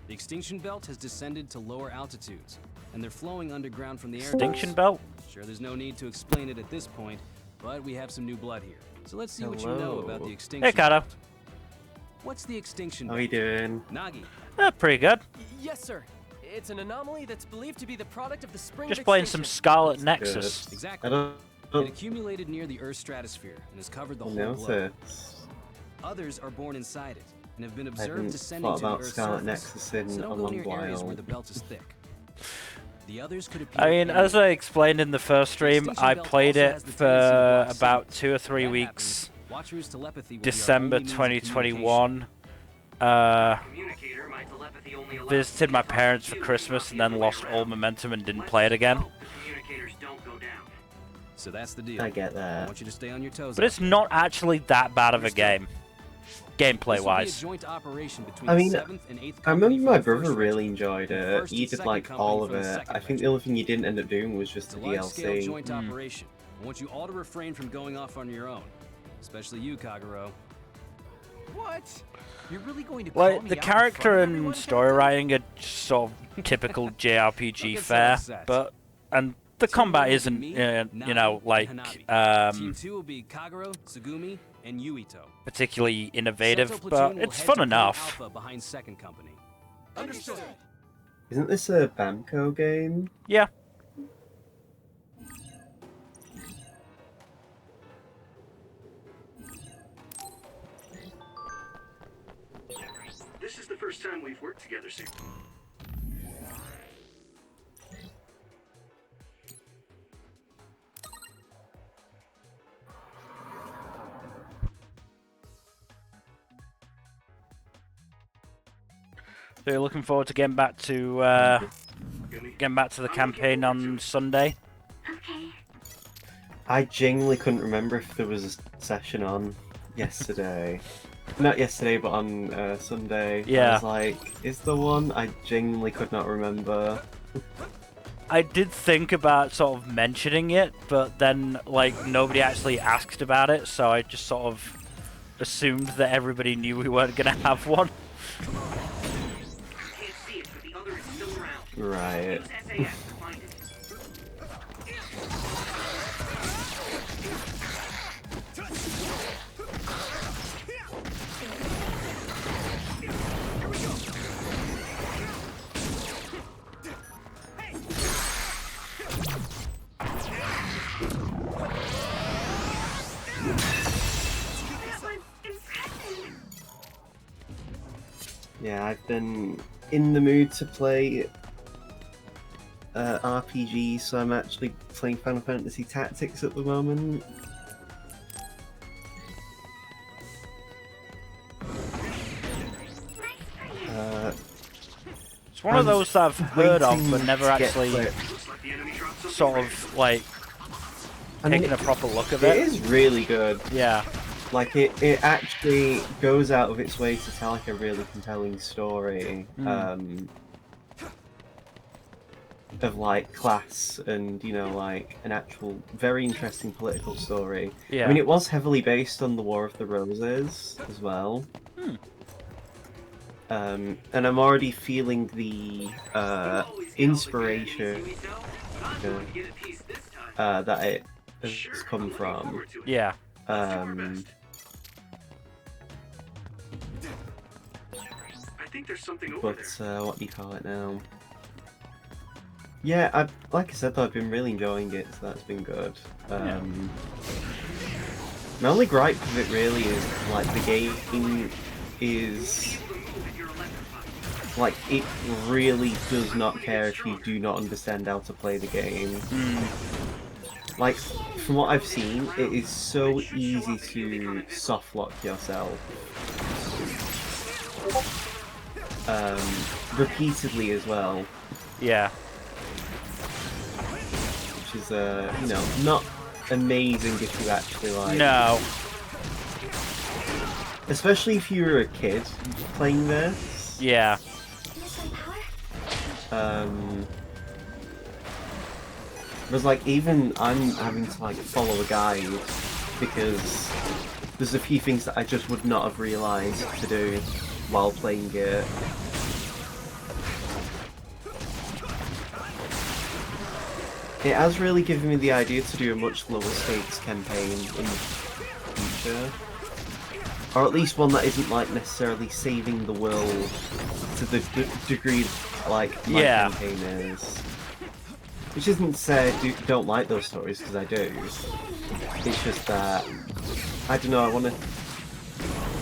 The extinction belt has descended to lower altitudes, and they're flowing underground from the air. Extinction belt? Sure, there's no need to explain it at this point, but we have some new blood here. So let's see what you know about the extinction Hey, Kato. belt. What's the extinction How belt? are you doing? Nagi. Pretty good. Yes, sir. It's an anomaly that's believed to be the product of the spring Just of playing some extinction. Scarlet Nexus. Good. Exactly. It accumulated near the Earth's stratosphere and has covered the whole globe. Others are born inside it and have been observed descending to the Earth's Scarlet surface. Nexus in So a don't go long near areas where while. the belt is thick. The others could appear. I mean, as I explained in the first stream, I played it for about 2 or 3 weeks. Wataru's telepathy will be our December only means of 2021. Communicator, my telepathy only allows Visited my parents for Christmas and then lost all momentum and didn't play it again. communicators don't go down. So that's the deal. I get I that. want you to stay on your toes. But it's not actually that bad of a game, gameplay wise. I mean, I remember my brother really enjoyed it. He did like all of it. I think the only thing he didn't end up doing was just the large-scale joint DLC. operation. I want you all to refrain from going off on your own, especially you, Kagero. What? You're really going to Like, the character and story writing are just sort of typical JRPG fare, but and the combat isn't, you know, like Team 2 will be Kagero, Tsugumi, and Yuito. particularly innovative, Seto but platoon will it's head fun to Point enough. Alpha behind second company. Understood. Isn't this a Bamco game? Yeah. This is the first time we've worked together, Sam. So you're looking forward to getting back to the campaign on Sunday. I genuinely couldn't remember if there was a session on yesterday. Not yesterday, but on Sunday. Yeah. I was like, is there one? I genuinely could not remember. I did think about sort of mentioning it, but then like nobody actually asked about it, so I just sort of assumed that everybody knew we weren't gonna have one. Can't see it, but the other is still around. Right. Use SAS to find it. Yeah, I've been in the mood to play RPG, so I'm actually playing Final Fantasy Tactics at the moment. It's one of those that I've heard of but never actually clipped. sort of like taken a proper look of It it. is really good. Yeah. Like it actually goes out of its way to tell like a really compelling story of like class and, you know, like an actual very interesting political story. Yeah. I mean, it was heavily based on the War of the Roses as well. And I'm already feeling the inspiration that it has come from. Yeah. I think there's something over But there. what do you call it now? Yeah, like I said, though, I've been really enjoying it, so that's been good. My only gripe with it really is like the game is Like, it really does not care if you do not understand how to play the game. Like, from what I've seen, it is so easy to softlock yourself. Repeatedly as well. Yeah. Which is, you know, not amazing if you actually like... No. Especially if you were a kid playing this. Yeah. Because, like, even I'm having to, like, follow a guide because there's a few things that I just would not have realised to do while playing it. It has really given me the idea to do a much lower stakes campaign in the future. Or at least one that isn't, like, necessarily saving the world to the degree, like, my campaign is. Which isn't to say I don't like those stories, because I do. It's just that, I don't know, I want to...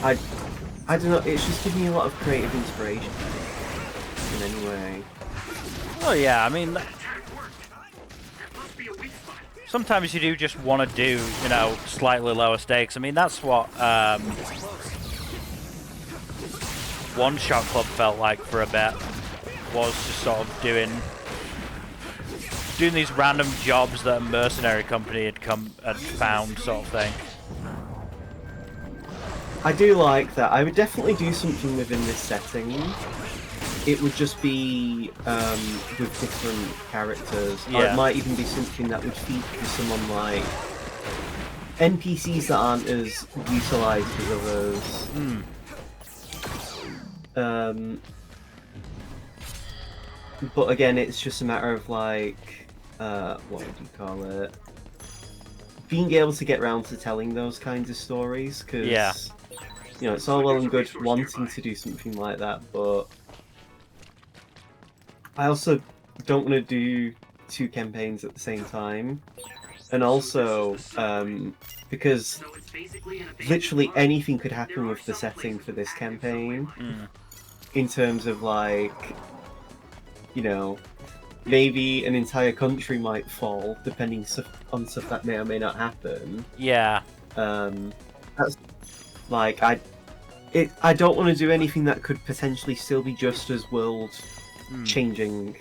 I don't know, it's just giving me a lot of creative inspiration in any way. Oh yeah, I mean... Sometimes you do just want to do, you know, slightly lower stakes. I mean, that's what One Shot Club felt like for a bit. Was just sort of doing these random jobs that a mercenary company had found, sort of thing. I do like that. I would definitely do something within this setting. It would just be with different characters. Yeah. Or it might even be something that would feature someone like NPCs that aren't as utilised as others. But again, it's just a matter of like, what would you call it? Being able to get around to telling those kinds of stories, because you know, it's all well and good wanting to do something like that, but I also don't want to do 2 campaigns at the same time. And also, because literally anything could happen with the setting for this campaign. In terms of, like, you know, maybe an entire country might fall, depending on stuff that may or may not happen. Yeah. That's, like, I don't want to do anything that could potentially still be just as world changing.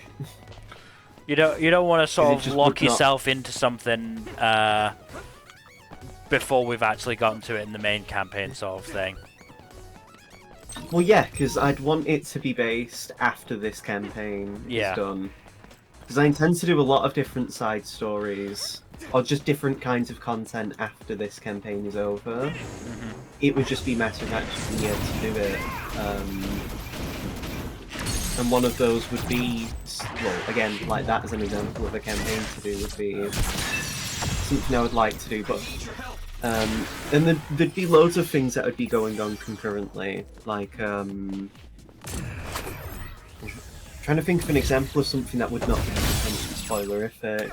You don't want to sort of lock yourself into something before we've actually gotten to it in the main campaign, sort of thing. Well, yeah, because I'd want it to be based after this campaign is done. Because I intend to do a lot of different side stories, or just different kinds of content after this campaign is over. It would just be a matter of actually being able to do it. And one of those would be, well, again, like that as an example of a campaign to do would be something I would like to do, but and there'd be loads of things that would be going on concurrently, like trying to think of an example of something that would not be potentially spoilerific.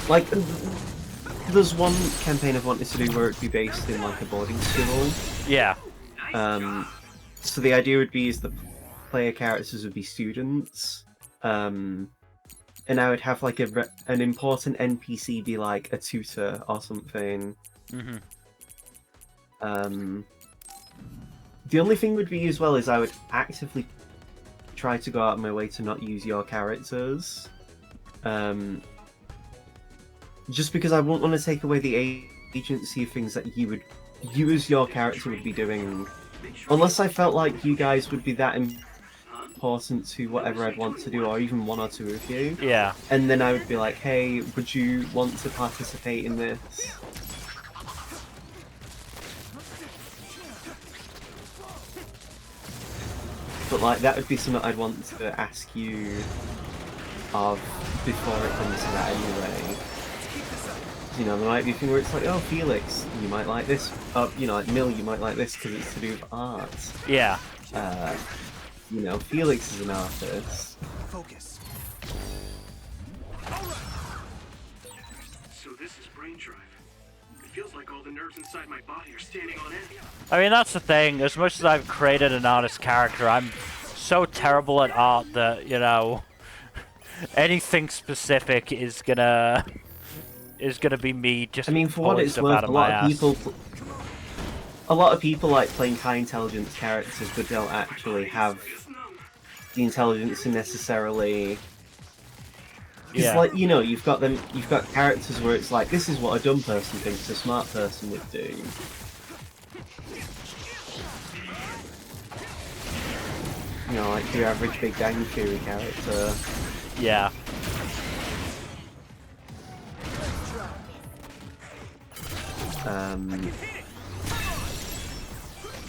Like, there's one campaign I've wanted to do where it'd be based in like a boarding school. Yeah. So the idea would be is the player characters would be students, and I would have like an important NPC be like a tutor or something. The only thing would be as well is I would actively try to go out of my way to not use your characters. Just because I won't want to take away the agency of things that you as your character would be doing. Unless I felt like you guys would be that important to whatever I'd want to do, or even one or two of you. Yeah. And then I would be like, hey, would you want to participate in this? But like, that would be something I'd want to ask you of before it comes to that anyway. You know, there might be a thing where it's like, oh, Felix, you might like this. You know, like, Mill, you might like this because it's to do with art. Yeah. You know, Felix is an artist. Focus. So this is brain drive. It feels like all the nerves inside my body are standing on end. I mean, that's the thing. As much as I've created an artist character, I'm so terrible at art that, you know, anything specific is gonna be me just I mean, for pulling what it's stuff worth, out of my ass. A lot of people like playing high intelligence characters, but don't actually have the intelligence to necessarily. Because, like, you know, you've got characters where it's like, this is what a dumb person thinks a smart person would do. You know, like your average Big Bang Theory character. Yeah.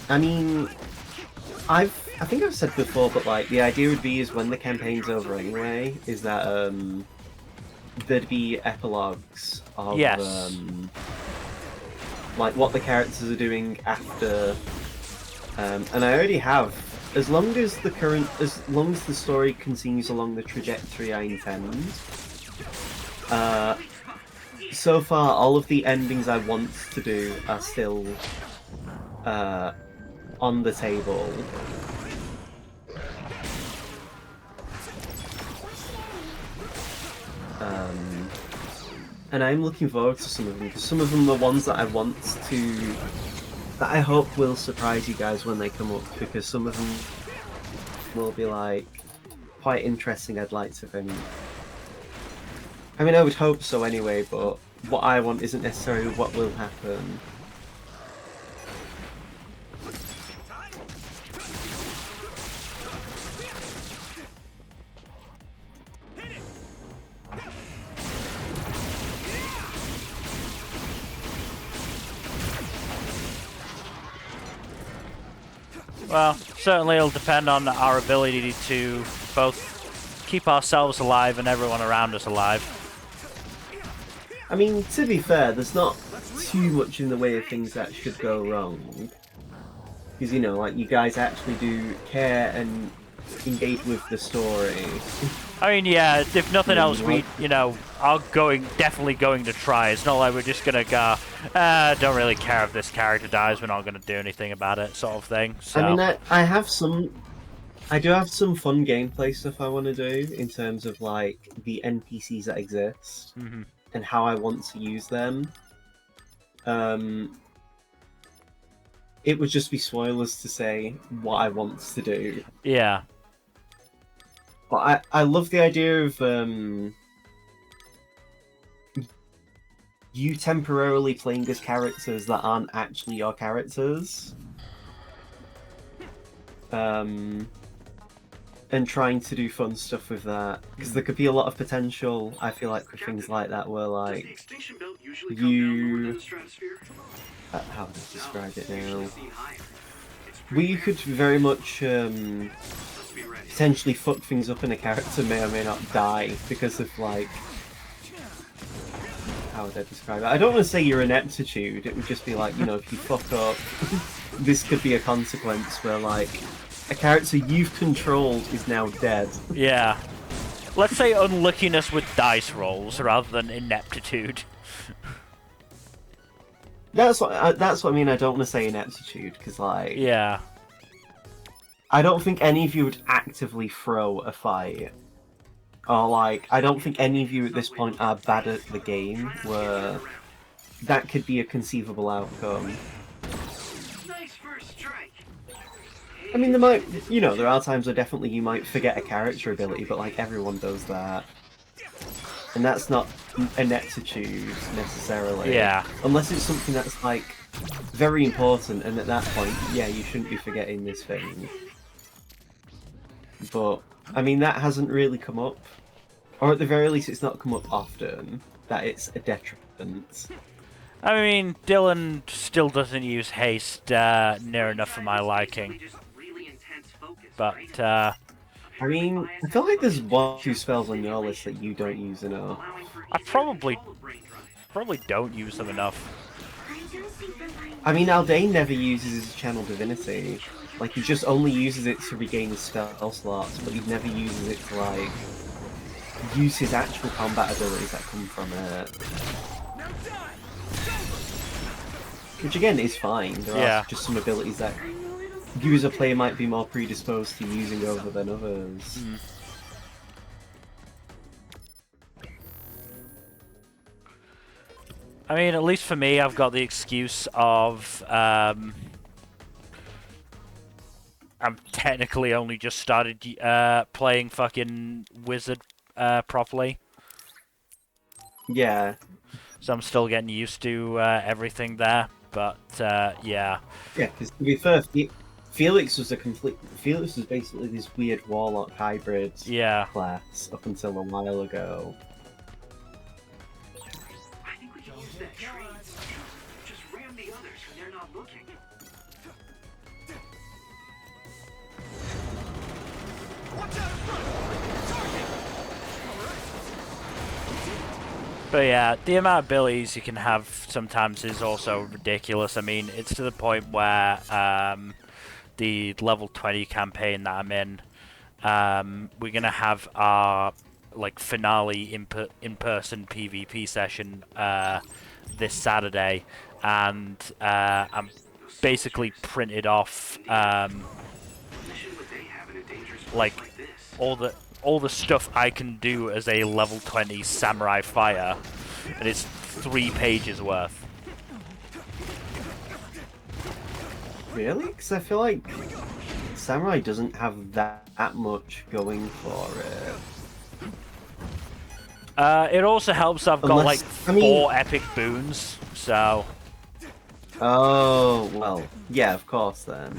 I mean, I think I've said before, but like the idea would be is when the campaign's over anyway, is that there'd be epilogues of like what the characters are doing after, and I already have. As long as the story continues along the trajectory I intend. So far, all of the endings I want to do are still on the table. And I'm looking forward to some of them, because some of them are ones that I want to... that I hope will surprise you guys when they come up, because some of them will be, like, quite interesting, I'd like to think. I mean, I would hope so anyway, but what I want isn't necessarily what will happen. Well, certainly it'll depend on our ability to both keep ourselves alive and everyone around us alive. I mean, to be fair, there's not too much in the way of things that should go wrong. Because, you know, like, you guys actually do care and engage with the story. I mean, yeah, if nothing else, we, you know, are definitely going to try. It's not like we're just gonna go, don't really care if this character dies, we're not gonna do anything about it, sort of thing. So. I mean, I do have some fun gameplay stuff I want to do in terms of, like, the NPCs that exist and how I want to use them. It would just be spoilers to say what I want to do. Yeah. But I love the idea of you temporarily playing as characters that aren't actually your characters. And trying to do fun stuff with that. Because there could be a lot of potential, I feel like, with things like that where, like, you... how would I describe it now? Where you could very much potentially fuck things up and a character may or may not die because of, like... How would I describe it? I don't want to say your ineptitude, it would just be like, you know, if you fuck up, this could be a consequence where, like, a character you've controlled is now dead. Yeah. Let's say unluckiness with dice rolls rather than ineptitude. That's what I mean. I don't want to say ineptitude because, like, yeah, I don't think any of you would actively throw a fight, or like, I don't think any of you at this point are bad at the game where that could be a conceivable outcome. I mean, there might, you know, there are times where definitely you might forget a character ability, but like everyone does that. And that's not ineptitude, necessarily. Yeah. Unless it's something that's, like, very important, and at that point, yeah, you shouldn't be forgetting this thing. But, I mean, that hasn't really come up. Or at the very least, it's not come up often, that it's a detriment. I mean, Dylan still doesn't use haste near enough for my liking. But, I mean, I feel like there's 1 or 2 spells on your list that you don't use enough. I probably don't use them enough. I mean, Aldain never uses his Channel Divinity. Like, he just only uses it to regain his spell slots, but he never uses it to, like, use his actual combat abilities that come from it. Which, again, is fine. There are just some abilities that you as a player might be more predisposed to using over than others. I mean, at least for me, I've got the excuse of I'm technically only just started playing fucking Wizard properly. Yeah. So I'm still getting used to everything there, but yeah. Yeah, because to be fair, Felix was basically this weird warlock hybrid class up until a while ago. I think we can use that tree. Just ram the others when they're not looking. But yeah, the amount of abilities you can have sometimes is also ridiculous. I mean, it's to the point where the level 20 campaign that I'm in, we're gonna have our like finale in-person PvP session this Saturday, and I'm basically printed off like all the stuff I can do as a level 20 samurai fighter, and it's 3 pages worth. Really? Because I feel like Samurai doesn't have that much going for it. It also helps I've got like 4 epic boons, so... Oh, well, yeah, of course then.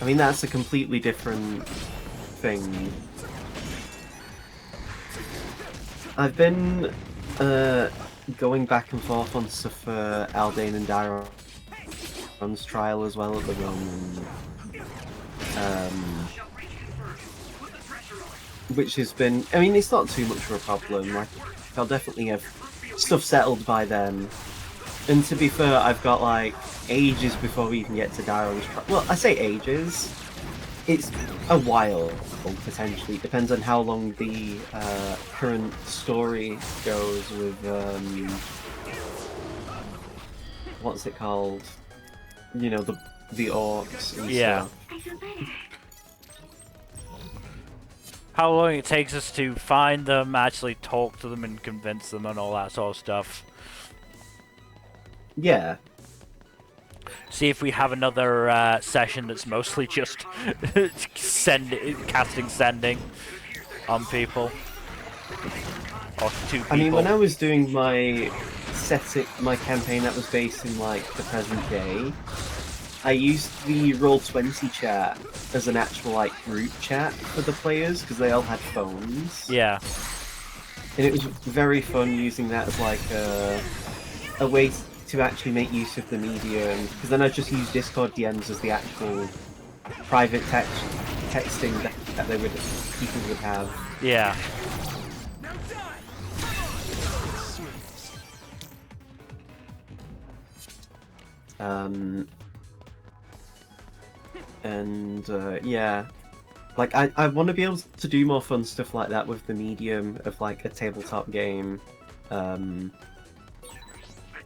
I mean, that's a completely different thing. I've been going back and forth on stuff for Aldane and Dairon's trial as well at the moment. Which has been... I mean, it's not too much of a problem. Like, I'll definitely have stuff settled by then. And to be fair, I've got, like, ages before we even get to Dairon's trial. Well, I say ages. It's a while, potentially. It depends on how long the current story goes with... what's it called? You know, the orcs and stuff. How long it takes us to find them, actually talk to them and convince them and all that sort of stuff. Yeah. See if we have another session that's mostly just casting sending on people. Or 2 people. I mean, when I was doing my campaign that was based in, like, the present day, I used the Roll20 chat as an actual, like, group chat for the players, because they all had phones. Yeah. And it was very fun using that as, like, a way to actually make use of the medium, because then I just used Discord DMs as the actual private texting that people would have. Yeah. Yeah, like I want to be able to do more fun stuff like that with the medium of like a tabletop game.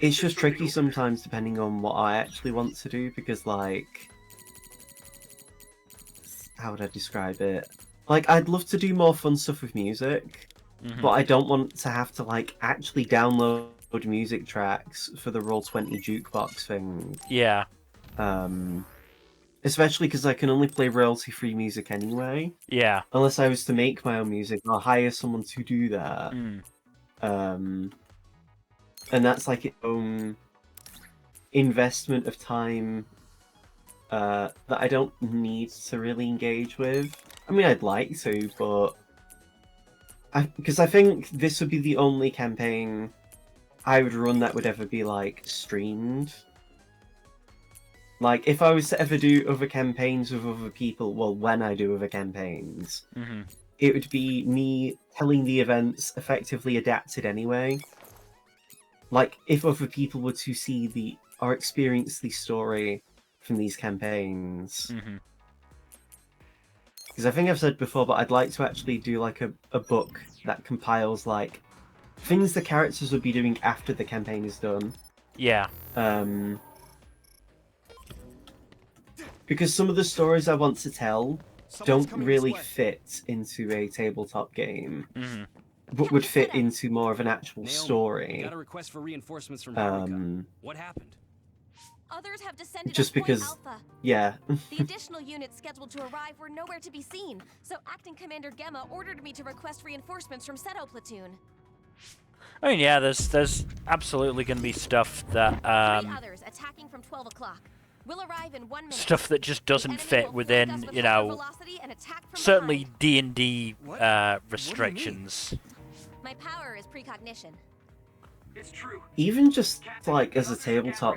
It's just tricky sometimes depending on what I actually want to do, because like, how would I describe it? Like, I'd love to do more fun stuff with music, but I don't want to have to like actually download music tracks for the Roll20 jukebox thing. Yeah. Especially because I can only play royalty-free music anyway. Yeah. Unless I was to make my own music, I'll hire someone to do that. And that's like its own investment of time that I don't need to really engage with. I mean, I'd like to, but... Because I think this would be the only campaign I would run that would ever be, like, streamed. Like, if I was to ever do other campaigns with other people, well, when I do other campaigns, it would be me telling the events effectively adapted anyway. Like, if other people were to see or experience the story from these campaigns. Because I think I've said before, but I'd like to actually do, like, a book that compiles, like, things the characters would be doing after the campaign is done. Yeah. Because some of the stories I want to tell don't really fit into a tabletop game, but would fit into more of an actual story. Got a request for reinforcements from Haruka. What happened? Others have descended Just on Point because, Alpha. yeah. The additional units scheduled to arrive were nowhere to be seen, so Acting Commander Gemma ordered me to request reinforcements from Seto Platoon. I mean, yeah, there's absolutely going to be stuff that 3 others attacking from 12 o'clock. Will arrive in 1 minute. stuff that just doesn't fit within, you know, from certainly D&D restrictions. My power is precognition. It's true. Even just like as a tabletop,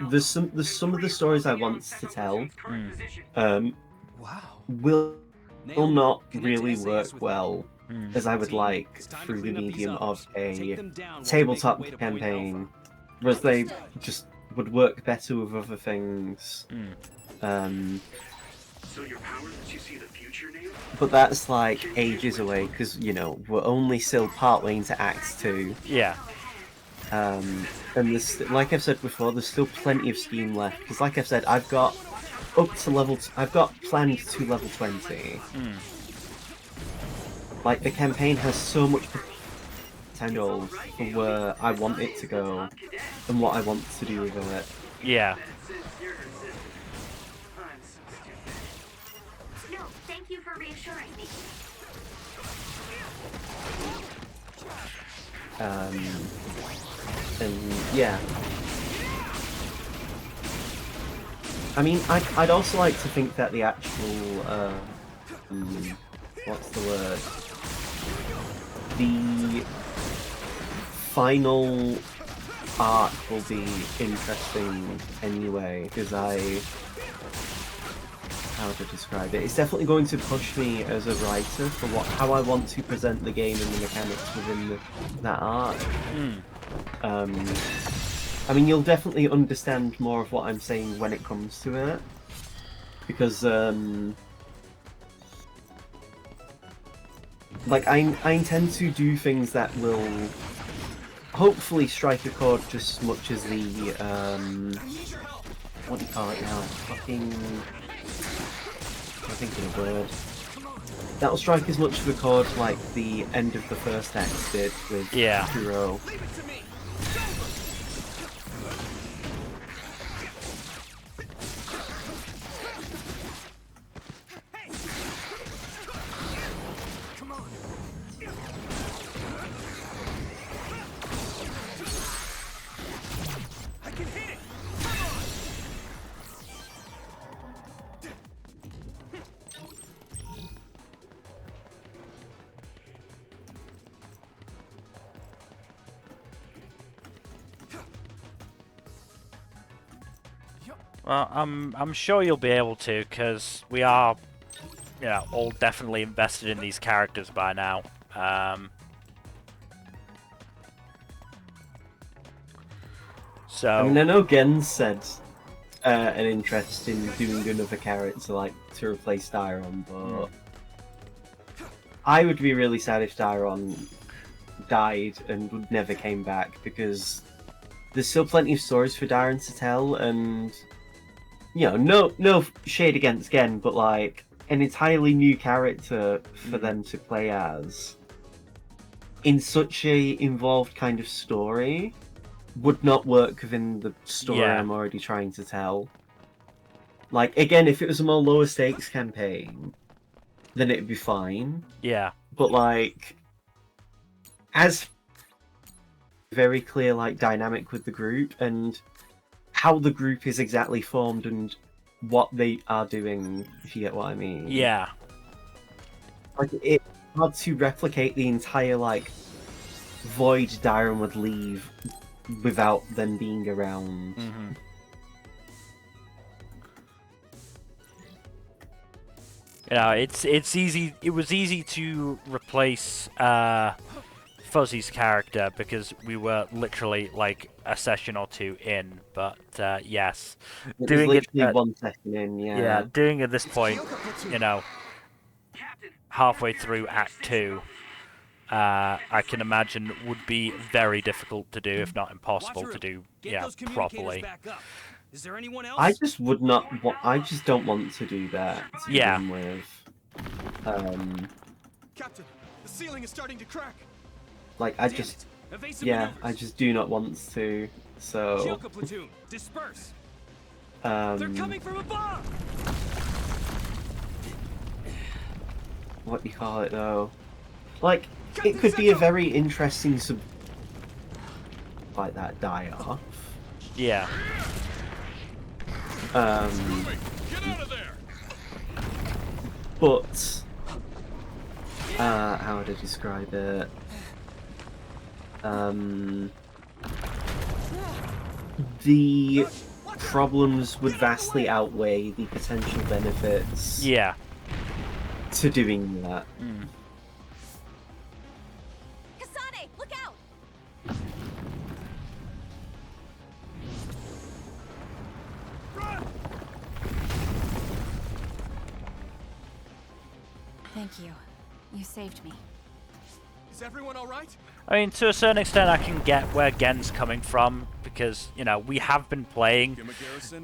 there's some of the stories I want to tell, will not really work well as I would like through the medium of a tabletop campaign, whereas they just would work better with other things. So your power lets you see the future, Neil? But that's like ages away because you know we're only still partway into Act 2. Yeah. And there's, like I've said before, there's still plenty of steam left. Because, like I've said, I've got up to level. I've got planned to level 20. Like the campaign has so much potential for where I want it to go and what I want to do with it. Yeah. No, thank you for reassuring me. And yeah. I mean, I'd also like to think that the actual, what's the word? The final arc will be interesting anyway, because how to describe it? It's definitely going to push me as a writer for how I want to present the game and the mechanics within that arc. I mean, you'll definitely understand more of what I'm saying when it comes to it, because like I intend to do things that will hopefully strike a chord just as much as the what do you call it now? Fucking, I'm thinking of a word. That'll strike as much of a chord like the end of the first act did with Kuro. Well, I'm sure you'll be able to, because we are, you know, all definitely invested in these characters by now. So I mean, I know Gen said an interest in doing another character, like to replace Dairon, but I would be really sad if Dairon died and never came back, because there's still plenty of stories for Dairon to tell, and you know, no shade against Gen, but like an entirely new character for them to play as in such a involved kind of story would not work within the story I'm already trying to tell. Like, again, if it was a more lower stakes campaign, then it'd be fine. Yeah. But like, as very clear like dynamic with the group and how the group is exactly formed and what they are doing, if you get what I mean. Yeah. Like, it's hard to replicate the entire like void Dairon would leave without them being around. You know, it's easy. It was easy to replace Fuzzy's character because we were literally like a session or two in. But yes, doing it one session in, yeah, doing it at this point, you know, halfway through Act 2, I can imagine would be very difficult to do, if not impossible to do, properly. Is there anyone else? I just would not. I just don't want to do that to Yeah. begin with. Captain, the ceiling is starting to crack. Like I just, yeah, I just do not want to. So. Shielka platoon, disperse. They're coming from above. What do you call it though? Like it could be a very interesting like that die off. Yeah. Get out of there! But how would I describe it? The problems would vastly outweigh the potential benefits. Yeah. To doing that. Kasane, look out! Thank you. You saved me. Is everyone all right? I mean, to a certain extent, I can get where Gen's coming from because, you know, we have been playing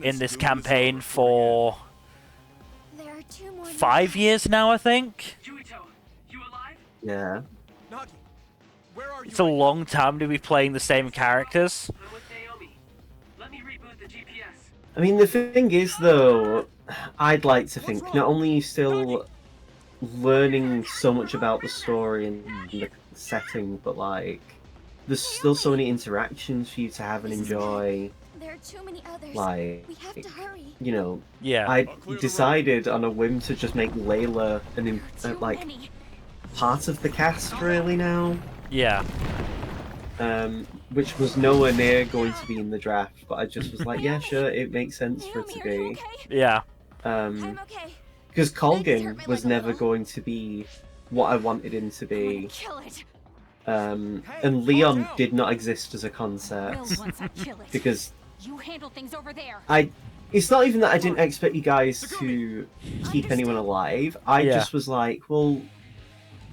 in this campaign for There are 2 more 5 years now, I think. Yuito, you alive? Yeah. Nagi, where are you? It's a long time to be playing the same characters. I'm with Naomi. Let me reboot the GPS. I mean, the thing is, though, I'd like to think not only are you still learning so much about the story and the setting, but like, there's still so many interactions for you to have and enjoy. There are too many others. Like, We have to hurry. you know, Yeah. I decided on a whim to just make Layla like Many. part of the cast really now. Yeah. Which was nowhere near going to be in the draft, but I just was like, yeah, sure, it makes sense for it to be. Yeah. I'm okay. Because Just Colgan hurt my was leg a never little. going to be what I wanted him to be. Kill it. And Leon did not exist as a Will concept once I kill it. because You handle things over there. it's not even that I didn't expect you guys to keep anyone alive. I Yeah. just was like, well,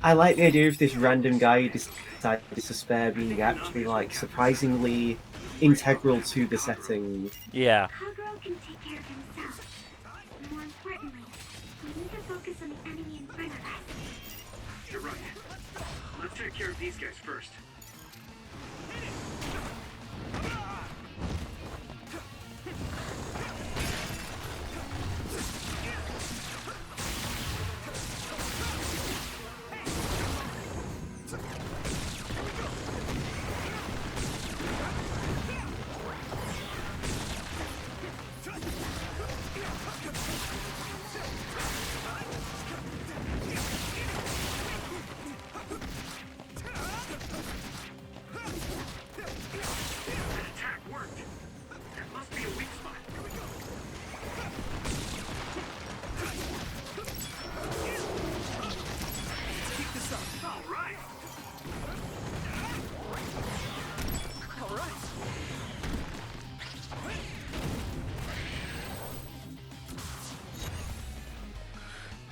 I like the idea of this random guy who decided to spare being actually like surprisingly integral to the setting. Yeah. Kaguro can take care of himself. More importantly, we need to focus on the enemy in front of us. You're right. Let's take care of these guys first.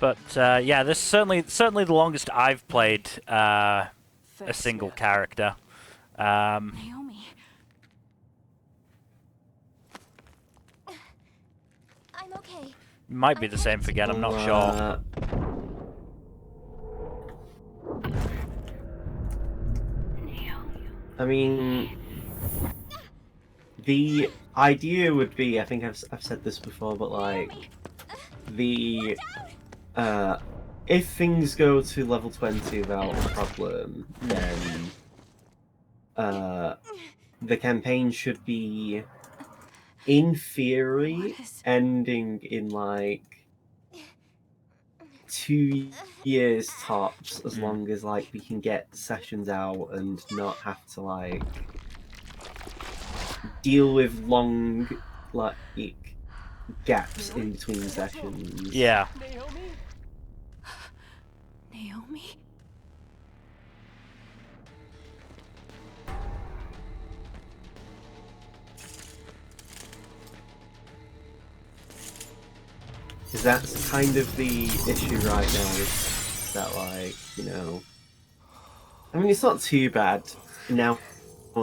But yeah, this is certainly the longest I've played a single character. Naomi. I'm okay. Might be the same for Gen, I'm not sure. I mean, the idea would be, I think I've said this before, but like, if things go to level 20 without a problem, then the campaign should be, in theory, ending in like 2 years tops, as long as like we can get sessions out and not have to like deal with long like gaps in between sessions. Yeah. Naomi? Because that's kind of the issue right now, is that like, you know, I mean it's not too bad now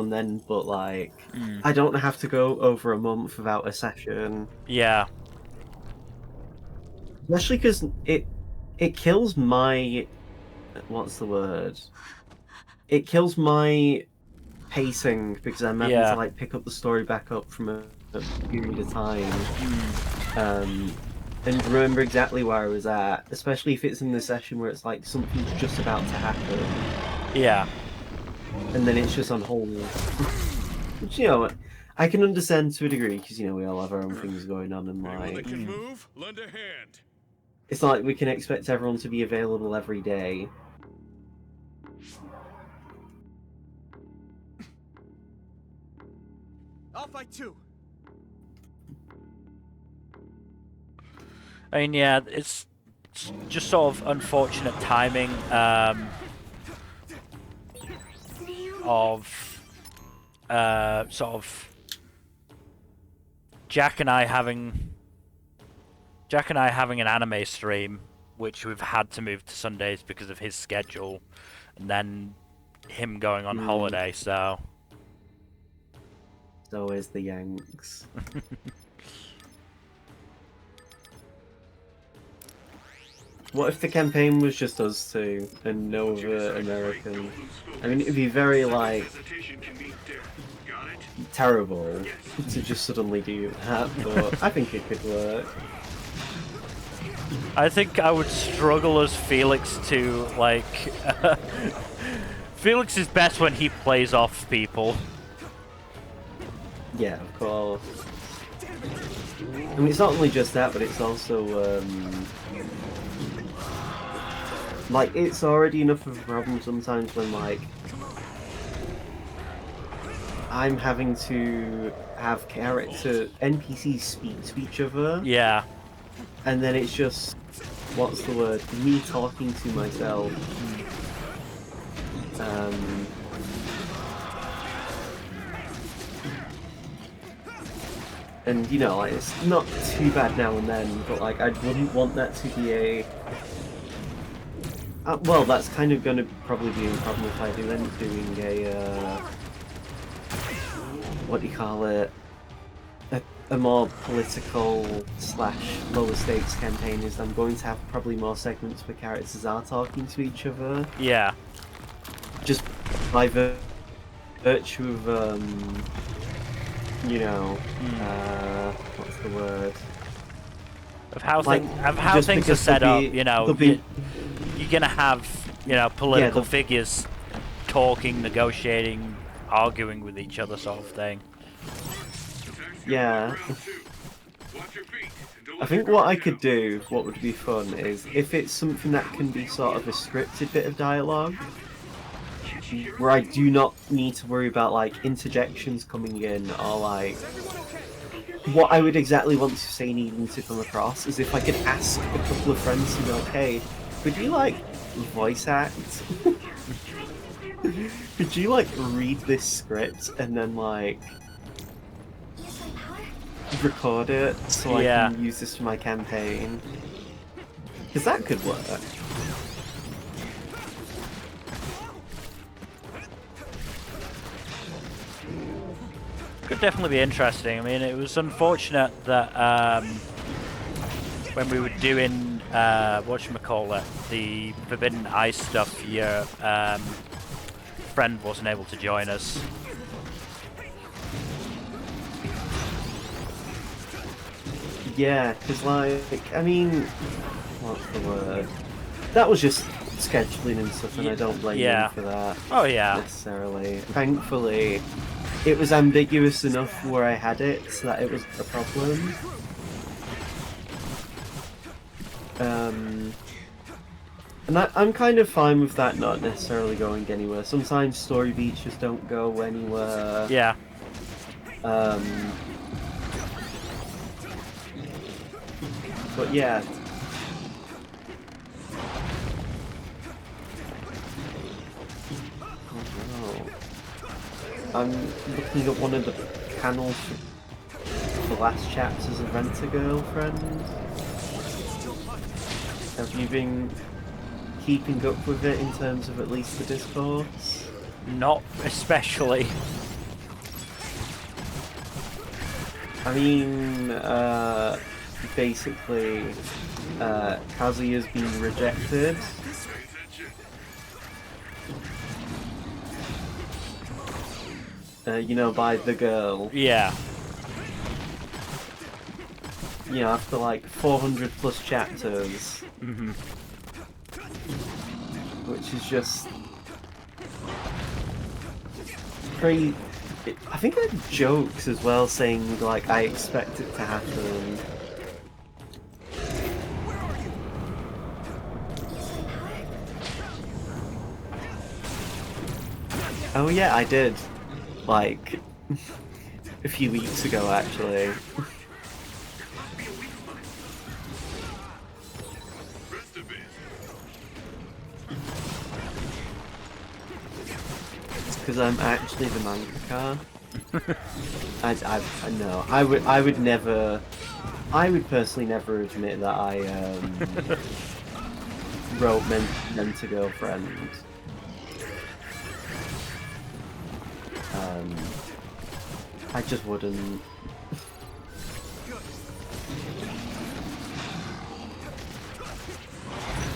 and then, but like, I don't have to go over a month without a session. Yeah. Especially because it kills my... What's the word? It kills my pacing because I'm having to like pick up the story back up from a period of time. And remember exactly where I was at, especially if it's in the session where it's like something's just about to happen. Yeah. And then it's just on hold. Which, you know, I can understand to a degree because, you know, we all have our own things going on and like... That can move, lend a hand. It's not like we can expect everyone to be available every day. I'll fight too. I mean, yeah, it's just sort of unfortunate timing of sort of Jack and I having an anime stream, which we've had to move to Sundays because of his schedule, and then him going on holiday, so... So is the Yanks. What if the campaign was just us two and no other American? I mean, it'd be very, like, terrible to just suddenly do that, but I think it could work. I think I would struggle as Felix to, like... Felix is best when he plays off people. Yeah, of course. I mean, it's not only just that, but it's also, like, it's already enough of a problem sometimes when, like, I'm having to have NPCs speak to each other. Yeah. And then it's just, what's the word? Me talking to myself. And, you know, like, it's not too bad now and then, but, like, I wouldn't want that to be a... well, that's kind of going to probably be a problem if I do end up doing a, what do you call it? A more political / lower stakes campaign is I'm going to have probably more segments where characters are talking to each other. Yeah. Just by virtue of, you know, what's the word? Of how, like, things are set up, you know, you're gonna have, you know, political figures talking, negotiating, arguing with each other sort of thing. Yeah. I think what I could do, what would be fun, is if it's something that can be sort of a scripted bit of dialogue, where I do not need to worry about, like, interjections coming in, or, like, what I would exactly want to say needing to come across is if I could ask a couple of friends to be like, hey, could you, like, voice act? Could you, like, read this script and then, like, record it so I can use this for my campaign? Because that could work. Could definitely be interesting. I mean, it was unfortunate that when we were doing whatchamacallit, the Forbidden Ice stuff, your friend wasn't able to join us. Yeah, because, like, I mean, what's the word? That was just scheduling and stuff, and I don't blame him for that. Oh, yeah. Necessarily. Thankfully, it was ambiguous enough where I had it, so that it was a problem. And I'm kind of fine with that not necessarily going anywhere. Sometimes story beats just don't go anywhere. Yeah. But yeah. Oh, no. I'm looking at one of the panels for the last chapters of Rent-A-Girlfriend. Have you been keeping up with it in terms of at least the discourse? Not especially. I mean, basically, Kazuya's been rejected. You know, by the girl. Yeah. You know, after like 400 plus chapters. Mm-hmm. Which is just... pretty... I think I had jokes as well saying, like, I expect it to happen. Oh yeah, I did. Like, a few weeks ago, actually. Because I'm actually the mangaka. I know. I would never. I would personally never admit that I wrote meant to girlfriend. I just wouldn't.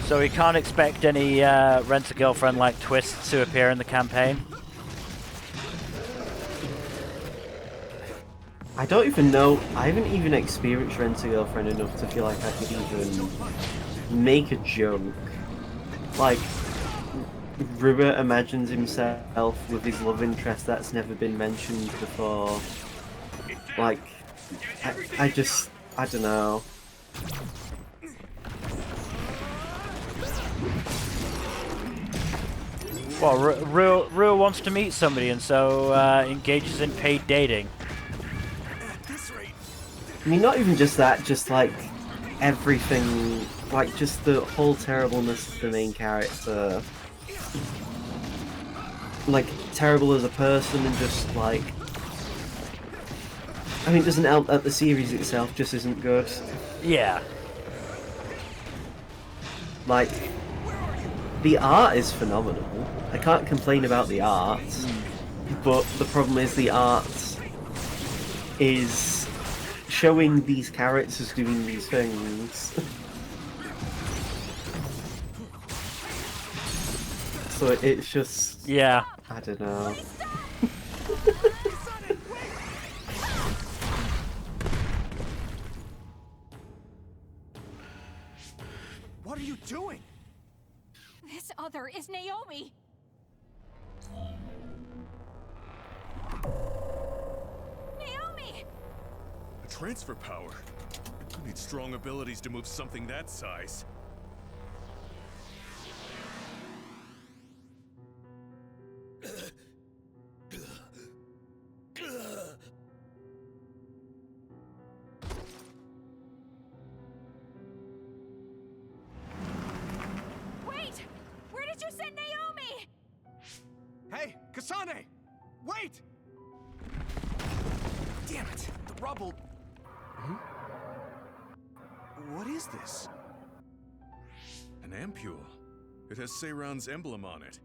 So we can't expect any Rent-A-Girlfriend-like twists to appear in the campaign? I don't even know. I haven't even experienced Rent-A-Girlfriend enough to feel like I could even make a joke. Like, Rua imagines himself with his love interest that's never been mentioned before. Like, I don't know. Well, Rua wants to meet somebody and so engages in paid dating. I mean, not even just that, just like everything, like just the whole terribleness of the main character. Like, terrible as a person and just like... I mean, it doesn't help that the series itself just isn't good. Yeah. Like, the art is phenomenal. I can't complain about the art, but the problem is the art is showing these characters doing these things. So it's just... Yeah. I don't know. What are you doing? This other is Naomi! Naomi! A transfer power? You need strong abilities to move something that size. Wait! Where did you send Naomi? Hey, Kasane! Wait! Damn it! The rubble... Hmm? What is this? An ampule. It has Seiran's emblem on it.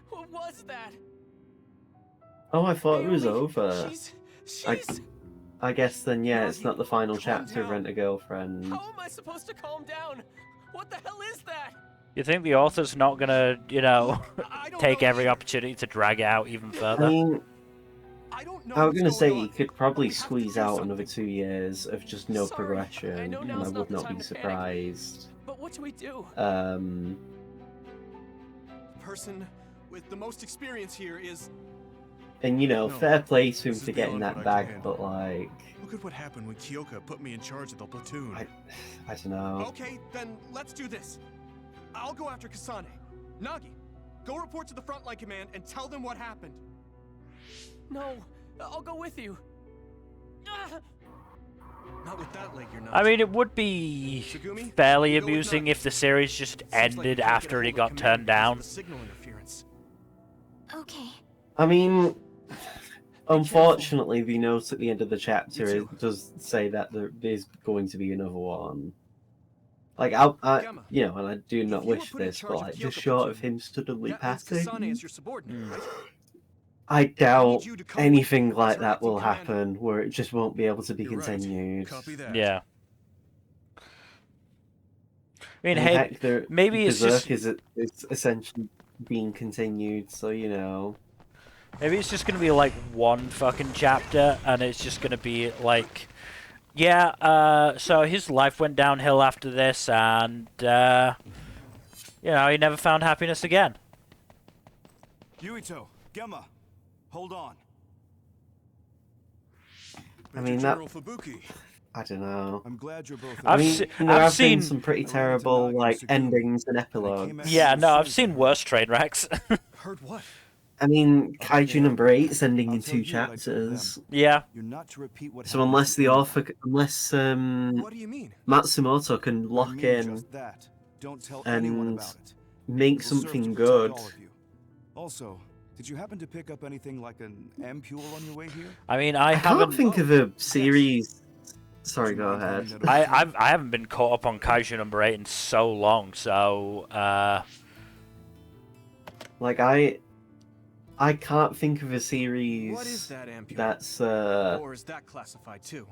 What was that? Oh, I thought it was over. She's... I guess then, yeah, it's not the final chapter of Rent-A-Girlfriend. How am I supposed to calm down? What the hell is that? You think the author's not gonna, you know, take every opportunity to drag it out even further? I mean, I was gonna say you could probably squeeze out another 2 years of just no progression, and I would not be surprised. But what do we do? The person with the most experience here is... And you know, fair play to him for getting that bag, but like... Look at what happened when Kyoka put me in charge of the platoon. I don't know. Okay, then let's do this. I'll go after Kasane. Nagi, go report to the frontline command and tell them what happened. No, I'll go with you. Not with that leg, you're not. I mean, it would be fairly amusing if the series just ended after he got turned down. Signal interference. Okay. I mean, unfortunately, the note at the end of the chapter does say that there is going to be another one. Like, you know, and I do not wish this, but like, just short of him suddenly passing. Kasane as your subordinate, right? I doubt anything like that will happen, where it just won't be able to be continued. Copy that. Yeah. I mean, And hey, heck, maybe it's Berserk just is essentially being continued, so you know. maybe it's just gonna be like one fucking chapter, and it's just gonna be like, yeah, so his life went downhill after this, and you know, he never found happiness again. Yuito, Gemma, hold on. I mean, General Fubuki. I don't know. I'm glad you're both. I've I've seen seen some pretty terrible like endings and epilogues. Yeah, no, I've seen worse train wrecks. Heard what? I mean, Kaiju number 8 is ending in 2 chapters. Yeah. You're not to repeat what So unless the author, unless What do you mean? Matsumoto can lock in Just that. Don't tell anyone and about it. make It'll serve to something protect good. all of you. Also, did you happen to pick up anything like an ampule on your way here? I mean, I can't haven't think of a series. Sorry, go ahead. I haven't been caught up on Kaiju number 8 in so long, so like I can't think of a series What is that ampule? that's Or is that classified too?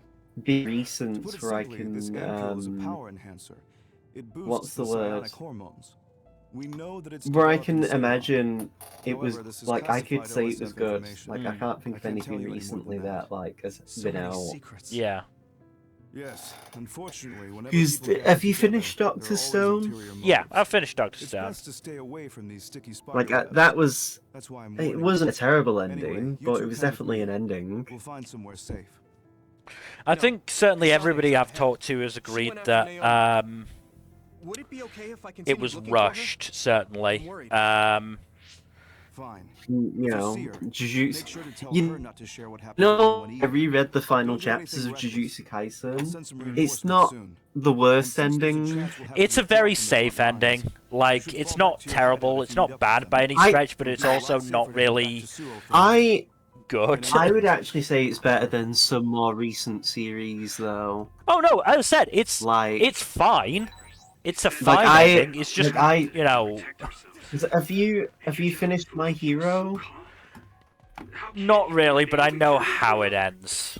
be recent Put it where I simply, can this ampule is a power enhancer. It boosts what's the word? psionic hormones. We know that it's Where I developed in can Ceylon. imagine it was However, this is like I could classified say it was OSF good. information. Like I can't think I of can't tell anything you any more recently than that like has So been many out. secrets. yeah. Yes, unfortunately, whenever Is people gather have you together, finished there are Doctor always Stone? ulterior Yeah, motives. I've finished Doctor It's Stone. best to stay away from these sticky spider Like webs. that was. That's why I'm It warning wasn't a you. terrible ending, Anyway, you but two it was come with definitely me. an ending. We'll find somewhere safe. I think certainly everybody I've talked to has agreed that Would it be okay if I it continued was looking for her? rushed, certainly. Fine. You know, see her, Jujutsu. make sure to tell You her not to share what happened to know, anyone I reread the final Don't do anything chapters of reckless. Jujutsu I'll Kaisen. send some It's reinforcements not soon. the worst And since there's a ending. chance we'll have It's to a very withdraw from the safe front lines, ending. Like, should it's fall not back to your terrible, cabin it's to meet not up bad with by them. any stretch, but it's also not really I good. I would actually say it's better than some more recent series, though. Oh no, as I said, it's fine. It's a fine ending. It's just, you know... Have you finished My Hero? Not really, but I know how it ends.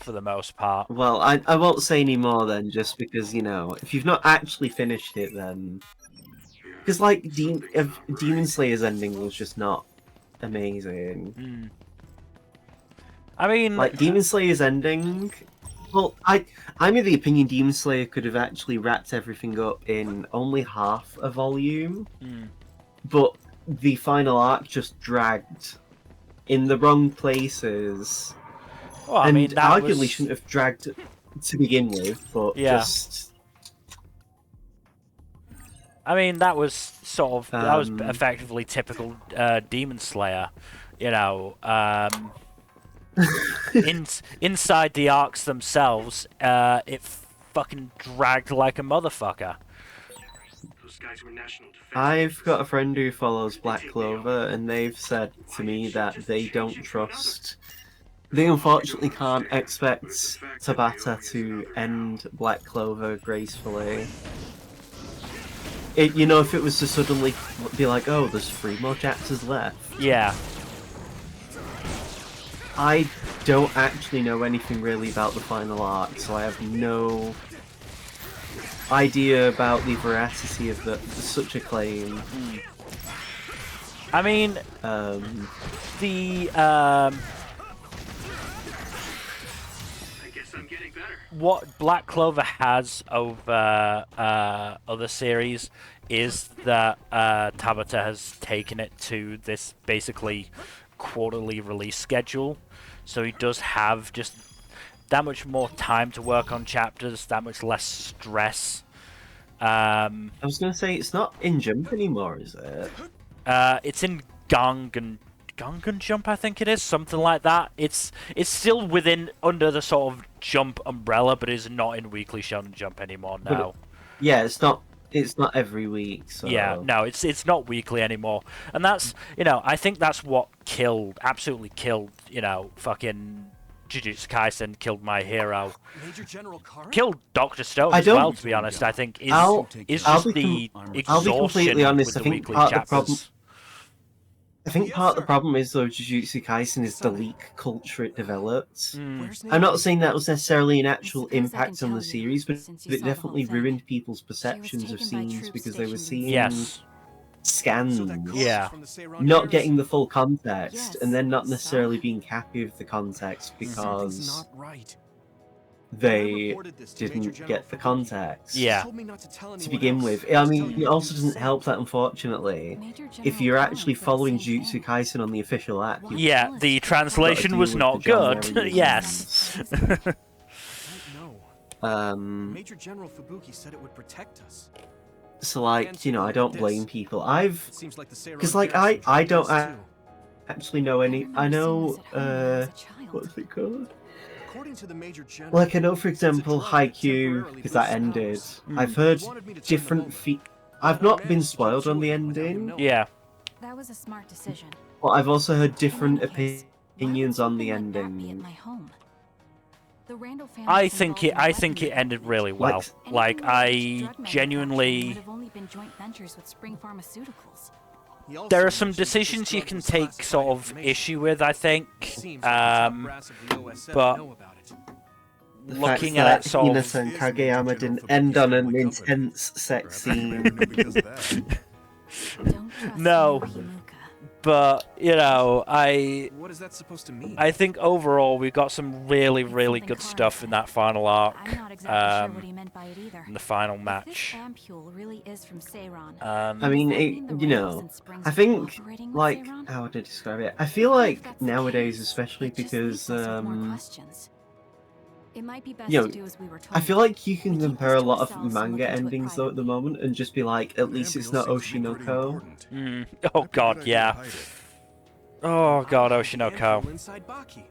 For the most part. Well, I won't say any more then, just because, you know, if you've not actually finished it, then... Because, like, Demon Slayer's ending was just not amazing. I mean... Like, Demon Slayer's ending... Well, I'm of the opinion Demon Slayer could have actually wrapped everything up in only half a volume, but the final arc just dragged in the wrong places. Well, I and mean, that arguably was... shouldn't have dragged to begin with, but Yeah. just... I mean, that was sort of... that was effectively typical Demon Slayer. You know, inside the arcs themselves, it fucking dragged like a motherfucker. Those guys were national defense. I've got a friend who follows Black Clover, and they've said to me that they don't trust... They unfortunately can't expect Tabata to end Black Clover gracefully. You know, if it was to suddenly be like, oh, there's 3 more chapters left. Yeah. I don't actually know anything really about the final arc, so I have no idea about the veracity of such a claim. I mean, what Black Clover has over other series is that Tabata has taken it to this basically quarterly release schedule, so he does have just that much more time to work on chapters, that much less stress. I was going to say, it's not in Jump anymore, is it? It's in Gungan Jump, I think it is, something like that. It's still under the sort of Jump umbrella, but is not in Weekly Shonen Jump anymore now. Yeah, it's not every week. So. Yeah, no, it's not weekly anymore, and that's, you know, I think that's what absolutely killed, you know, fucking Jujutsu Kaisen, killed My Hero, Major General Kara? killed Dr. Stone as well. To be honest, I think is just the I'll be completely exhaustion honest. with I the think weekly part of the chapters. problem. I think Yes, part of the sir. problem is, though, Jujutsu Kaisen is the leak culture it developed. Where's I'm not Naomi? saying that was necessarily an actual suppose I can impact on tell the you, series, but since you it saw the whole definitely thing. ruined people's She was perceptions of taken by scenes troops because they were stationed in seeing Yes. scans, So that car Yeah. was from the Seiran not Heirs? getting the full context, and Yes, then not so? necessarily being happy with the context Something's because not right. When I they reported this to Major didn't General get the Fubuki, context. he Yeah. told me not to tell To anyone begin else, with, to I tell mean, you it to also do the doesn't same. help that unfortunately, Major if General you're Karen actually said the following same Jujutsu thing. Kaisen on the official app, you've Yeah, the translation was not good. Yes. No. Um, Major General Fubuki said it would protect us. so like, you know, I don't blame people. It seems like the Because Seiran like garrison I tried don't this too. actually know any. I know at home when I was a what's it called? According to the Major General, Like I know, for example, it's a drug that Haikyuu, temporarily because that boosts ended. powers. I've heard He wanted me to turn them different over, I've but I not been managed to get spoiled on to the it without him ending. knowing. Yeah. That was a smart decision. But I've also heard different In any case, opinions on the something like that be at ending. my home. The Randall family I is think involved in I a think it weapons ended really Like- well. Anything Like related to I drug manufacturing genuinely. would have only been joint ventures with Spring Pharmaceuticals. He also There are some mentioned that this decisions you drug can was take classified sort of information. issue with, I think. Seems like the top brass of the OSF But know about it. The looking fact at it that sort of. Hinata and Kageyama didn't end on an intense sex scene. No, but you know, What is that supposed to mean? I think overall we've got some really, really good stuff in that final arc. I'm not exactly sure what he meant by it either. In the final If match. this ampule really is from Seiran. I mean, you know, I think, like, how would I describe it? I feel like nowadays, especially because, It might be best you know, to do as we were told. I feel like you can compare a lot of ourselves and manga look into it endings though at the moment and just be like, at least it's not Oshinoko. Oh god, yeah. Oh god, Oshinoko. Inside Baki.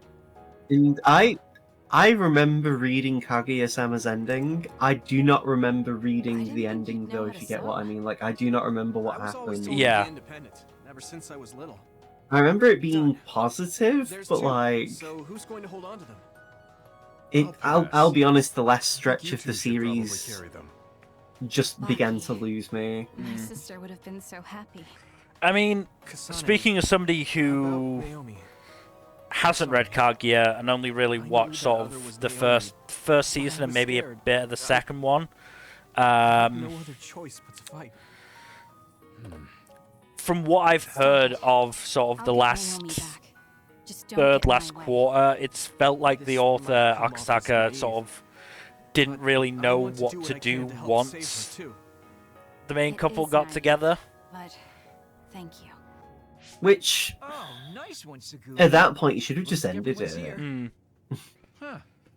And I remember reading Kaguya-sama's ending. I do not remember reading the ending though, if you get what I mean. Like, I do not remember what I was always happened. told to be independent, ever since I was little. I remember it being positive, There's but two, like, so who's going to hold on to them? I'll be honest, the last stretch You of the two should probably series carry them. just began to lose me. My sister would have been so happy. I mean, Kasane, speaking of somebody how who about Naomi? hasn't read Kaguya and only really watched sort of the first season and maybe a bit of the second one, No other choice but to fight. from what I've heard of sort of the last last quarter, it's felt like the author Akasaka sort of didn't really know what to do once the main couple got together. But thank you. Which, Nice one, Sugu. at that point, you should have just ended it.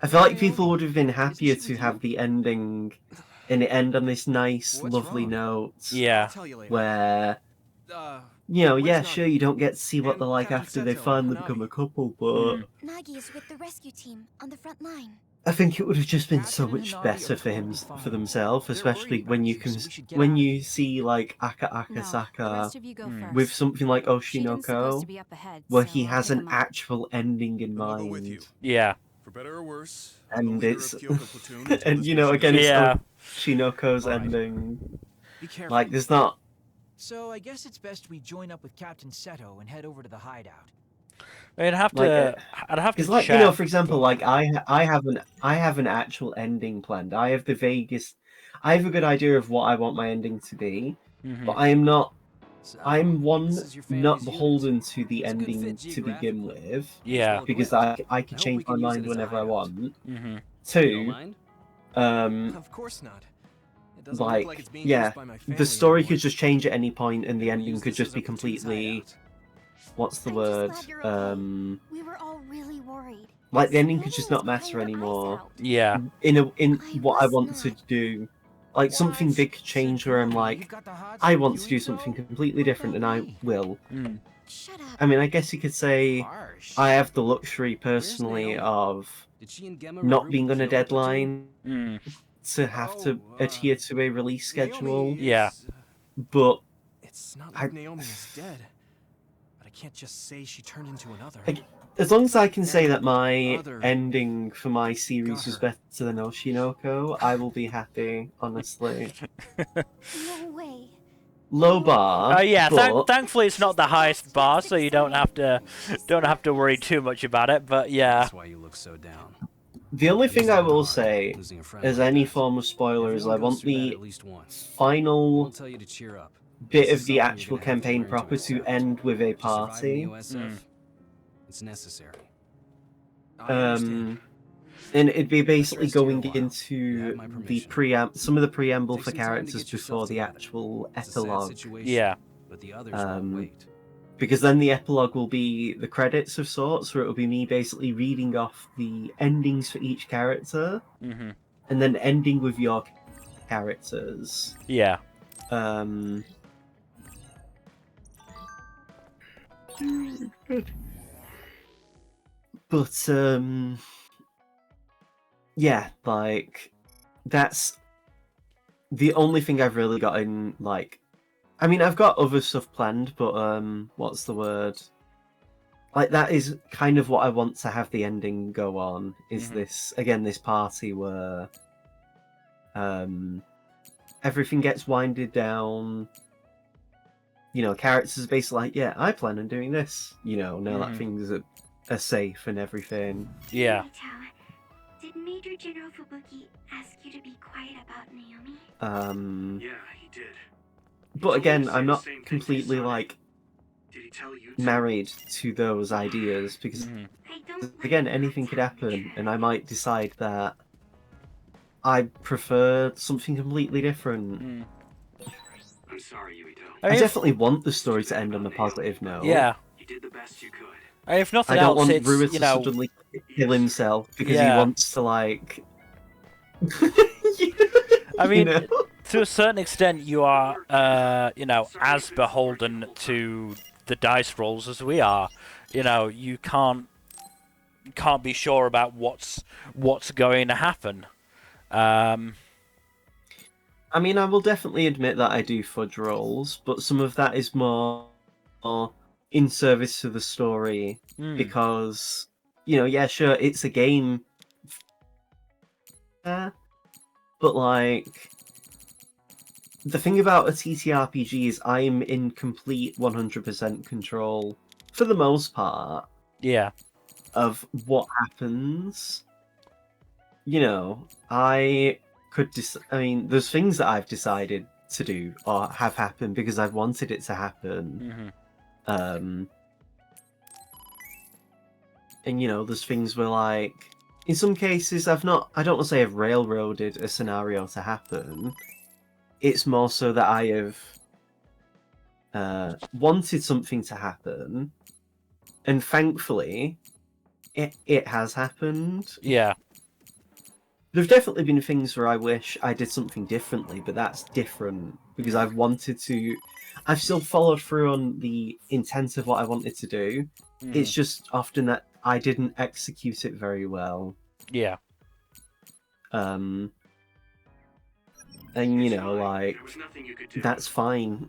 I feel like people would have been happier to have the ending and it end on this nice, lovely note. Yeah. Where, you know, yeah, sure, you don't get to see what they're like after they finally become a couple, but Nagi is with the rescue team on the front line. I think it would have just been so much better for him, for themselves, especially when you can, when you see like Akasaka with something like Oshinoko, where he has an actual ending in mind. Yeah. For better or worse, And the leader it's of Kyoko Platoon until and his you know mission again is it's Yeah. Oshinoko's Alright. ending. Be careful. Like there's not. So I guess it's best we join up with Captain Seto and head over to the hideout. I'd have Like, to. I'd have to Because like check. you know, for example, like I have an actual ending planned. I have the vaguest. I have a good idea of what I want my ending to be, but I am not. I'm one not beholden to the ending to begin with. Yeah. Because I can change my mind whenever I want. Mm-hmm. Two, Of course not. It doesn't look like it's being yeah, used by my family the story anymore. could just change at any point, and the ending use could this just as be a platoon's completely. hideout. What's the I'm word? just glad you're okay. We were all really worried. Like the ending Someone could just was not matter crying her eyes anymore. out. Yeah. In what I was want to not. do, like something big could change where I'm like, I want to do something completely different, and I will. Shut up. I mean, I guess you could say I have the luxury personally of not being on a deadline to have to adhere to a release schedule. Yeah. But It's not like Naomi is dead, but I can't just say she turned into another. as long as I can say that my ending for my series was better than Oshinoko, I will be happy, honestly. No way. low bar. Yeah, but thankfully it's not the highest bar, so you don't have to worry too much about it. But yeah, That's why you look so down. the only thing I will say, Losing a friend as like any that. form of spoiler, is I Everyone goes want through that the at least once. final Won't tell you to cheer up. bit This of is the something you're actual gonna have to campaign learn to proper to accept. end with a To survive in the party. OSF, it's necessary. I understand. And it'd be basically rest here a going while. You into have my the permission. some of the preamble Take for some time to characters get yourself before the together. actual It's a sad epilogue. situation, yeah, but the others won't wait. Because then the epilogue will be the credits of sorts, where it'll be me basically reading off the endings for each character, and then ending with your characters. Yeah. But yeah, like that's the only thing I've really got in. Like, I mean, I've got other stuff planned, but what's the word? Like, that is kind of what I want to have the ending go on. Is this this party where everything gets winded down. You know, characters are basically like, yeah, I plan on doing this. You know, now that things are safe and everything. Yeah. Did Major General Fubuki ask you to be quiet about Naomi? Yeah, he did. But again, I'm not same thing to completely Sonic. like Did he tell you to? married to those ideas because again, anything could happen, and I might decide that I prefer something completely different. I'm sorry, Yuito. I definitely want the story to end on a positive note. Yeah. You did the best you could. If nothing I don't else, want it's, Rua you to know, suddenly kill himself because he Yeah. wants to, like. I mean, know? to a certain extent, you are, you know, as beholden to the dice rolls as we are. You know, you can't be sure about what's going to happen. I mean, I will definitely admit that I do fudge rolls, but some of that is more in service to the story because, you know, yeah, sure, it's a game, but like, the thing about a TTRPG is I'm in complete 100% control, for the most part, Yeah. of what happens. You know, I could I mean, there's things that I've decided to do or have happened because I've wanted it to happen. And you know, there's things where, like, in some cases I don't want to say I've railroaded a scenario to happen. It's more so that I have wanted something to happen, and thankfully it has happened. Yeah. There've definitely been things where I wish I did something differently, but that's different because I've wanted to. I've still followed through on the intent of what I wanted to do. It's just often that I didn't execute it very well. Yeah. And you know, like, that's fine.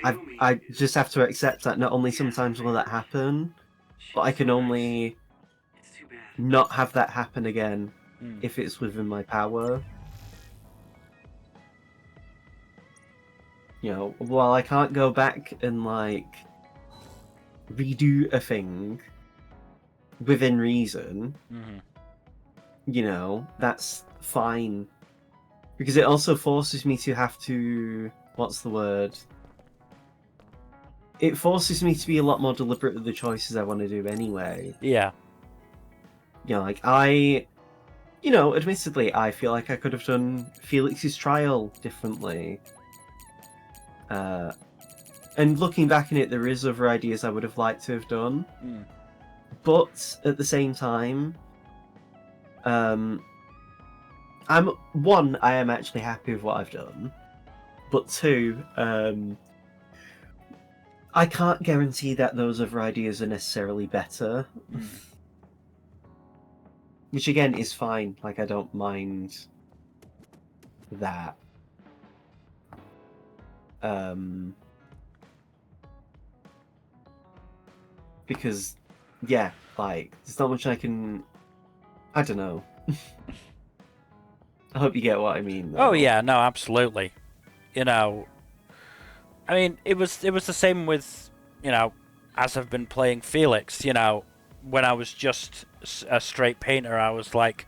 I just have to accept that not only sometimes will that happen, but I can only not have that happen again if it's within my power. You know, while I can't go back and, like, redo a thing within reason, you know, that's fine. Because it also forces me to have to... What's the word? It forces me to be a lot more deliberate with the choices I want to do anyway. Yeah. You know, like, you know, admittedly, I feel like I could have done Felix's trial differently. And looking back on it, there is other ideas I would have liked to have done. But at the same time, I am actually happy with what I've done. But two, I can't guarantee that those other ideas are necessarily better. Which again is fine, like, I don't mind that. Because, yeah, like, there's not much I can... I don't know. I hope you get what I mean, though. Oh yeah, no, absolutely. You know, I mean, it was the same with, as I've been playing Felix, when I was just a straight painter, I was like,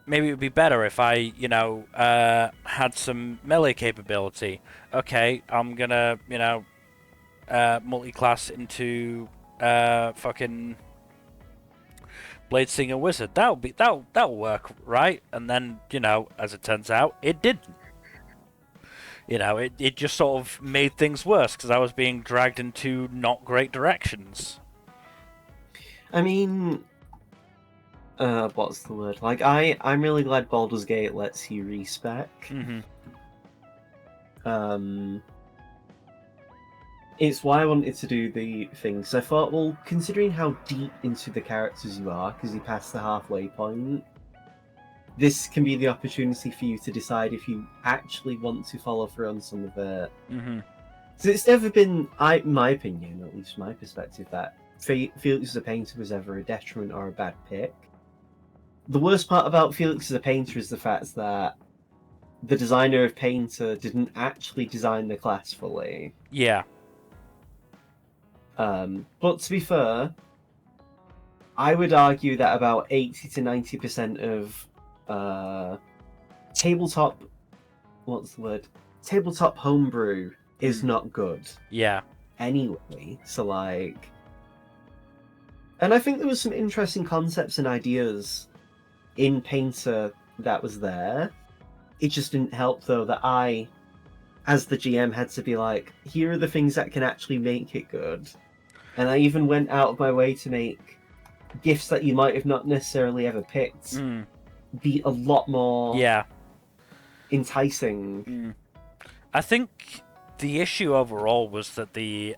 maybe it would be better if I, had some melee capability. Okay, I'm gonna, multi-class into fucking Blade Singer Wizard. That'll work, right? And then, as it turns out, it didn't. It just sort of made things worse because I was being dragged into not great directions. I mean, what's the word? Like, I'm really glad Baldur's Gate lets you respec. It's why I wanted to do the thing. So I thought, well, considering how deep into the characters you are, because you passed the halfway point, this can be the opportunity for you to decide if you actually want to follow through on some of it. So it's never been, in my opinion, at least from my perspective, that Felix as a painter was ever a detriment or a bad pick. The worst part about Felix as a painter is the fact that the designer of Painter didn't actually design the class fully. Yeah. But to be fair, I would argue that about 80 to 90% of tabletop, tabletop homebrew is not good. Yeah. Anyway, so like, and I think there was some interesting concepts and ideas in Painter that was there. It just didn't help though that I, as the GM, had to be like, here are the things that can actually make it good. And I even went out of my way to make gifts that you might have not necessarily ever picked be a lot more enticing. I think the issue overall was that the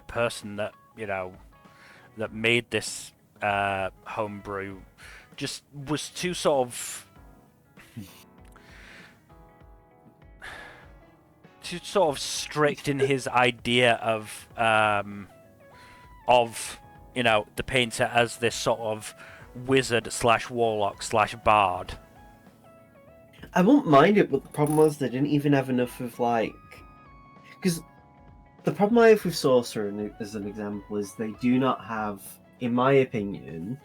person that that made this homebrew just was too sort of strict in his idea of the painter as this sort of wizard / warlock / bard. I won't mind it, but the problem was they didn't even have enough of like, because the problem I have with Sorcerer, as an example, is they do not have, in my opinion,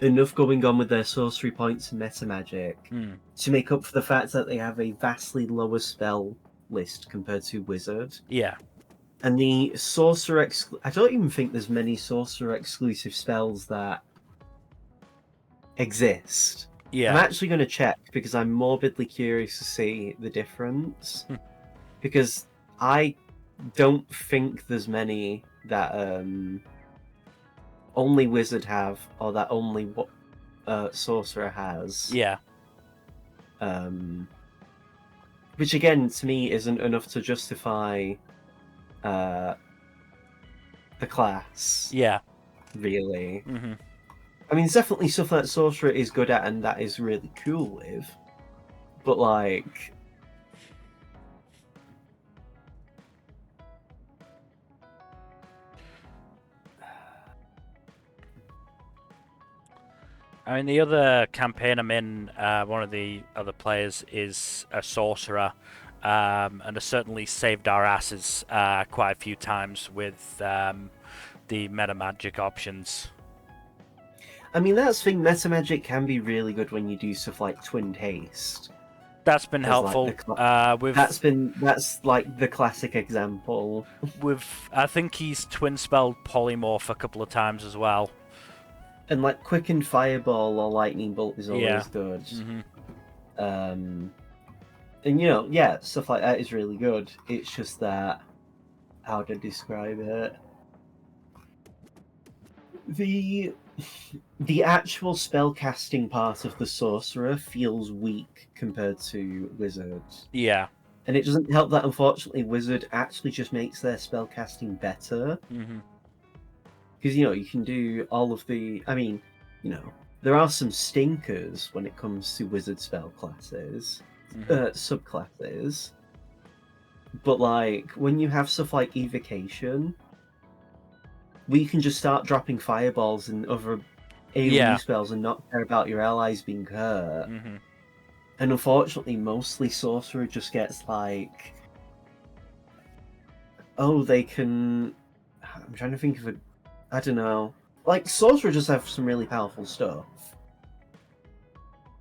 enough going on with their sorcery points and meta magic to make up for the fact that they have a vastly lower spell list compared to Wizard. Yeah. And the Sorcerer I don't even think there's many Sorcerer exclusive spells that exist. Yeah. I'm actually going to check because I'm morbidly curious to see the difference. Because I don't think there's many that only Wizard have or that only Sorcerer has. Yeah. Which again, to me, isn't enough to justify the class. Yeah. Really. I mean, it's definitely stuff that Sorcerer is good at and that is really cool with. But like, I mean, the other campaign I'm in, one of the other players is a sorcerer, and has certainly saved our asses quite a few times with the meta magic options. I mean, that's the thing. Meta magic can be really good when you do stuff like Twinned Haste. That's been helpful. That's like the classic example. I think he's twin spelled polymorph a couple of times as well. And like Quickened Fireball or Lightning Bolt is always good. And stuff like that is really good. It's just that, how to describe it? The actual spellcasting part of the Sorcerer feels weak compared to Wizard. Yeah. And it doesn't help that, unfortunately, Wizard actually just makes their spellcasting better. Because, you can do all of the... I mean, there are some stinkers when it comes to Wizard spell classes, subclasses. But, like, when you have stuff like Evocation, we can just start dropping fireballs and other AoE spells and not care about your allies being hurt. And unfortunately, mostly Sorcerer just gets, like, oh, they can. I'm trying to think of a. I don't know. Like, sorcerer just have some really powerful stuff.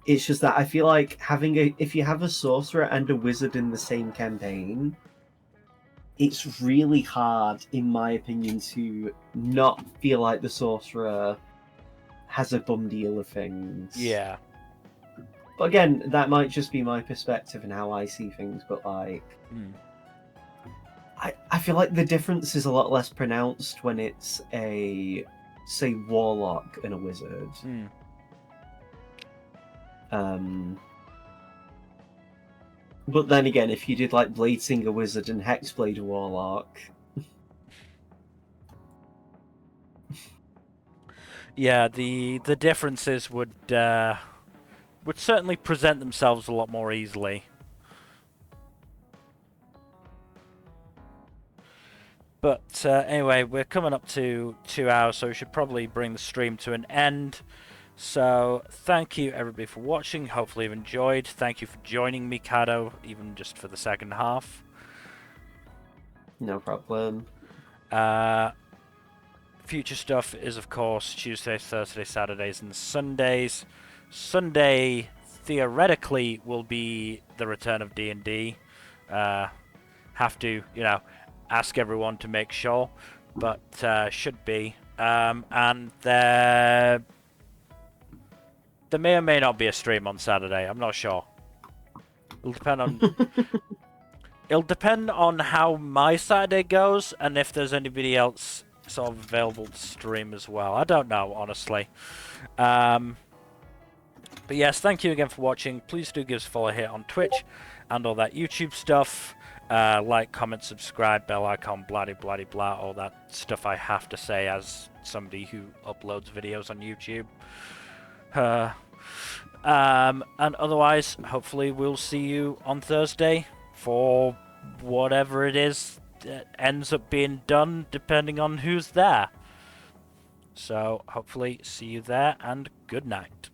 It's just that I feel like if you have a sorcerer and a wizard in the same campaign, it's really hard, in my opinion, to not feel like the sorcerer has a bum deal of things. Yeah. But again, that might just be my perspective and how I see things, but like... I feel like the difference is a lot less pronounced when it's a, say, warlock and a wizard. But then again, if you did like Bladesinger wizard and Hexblade warlock... Yeah, the differences would certainly present themselves a lot more easily. But anyway, we're coming up to 2 hours, so we should probably bring the stream to an end. So thank you everybody for watching. Hopefully you've enjoyed. Thank you for joining me, Kado, even just for the second half. No problem. Future stuff is, of course, Tuesdays, Thursdays, Saturdays, and Sundays. Sunday, theoretically, will be the return of D&D. Have to, ask everyone to make sure, but should be. And there may or may not be a stream on Saturday. I'm not sure. It'll depend on... It'll depend on how my Saturday goes, and if there's anybody else sort of available to stream as well. I don't know, honestly. But yes, thank you again for watching. Please do give us a follow here on Twitch and all that YouTube stuff. Like, comment, subscribe, bell icon, blah blah blah, all that stuff I have to say as somebody who uploads videos on YouTube. And otherwise, hopefully we'll see you on Thursday for whatever it is that ends up being done, depending on who's there. So hopefully see you there, and good night.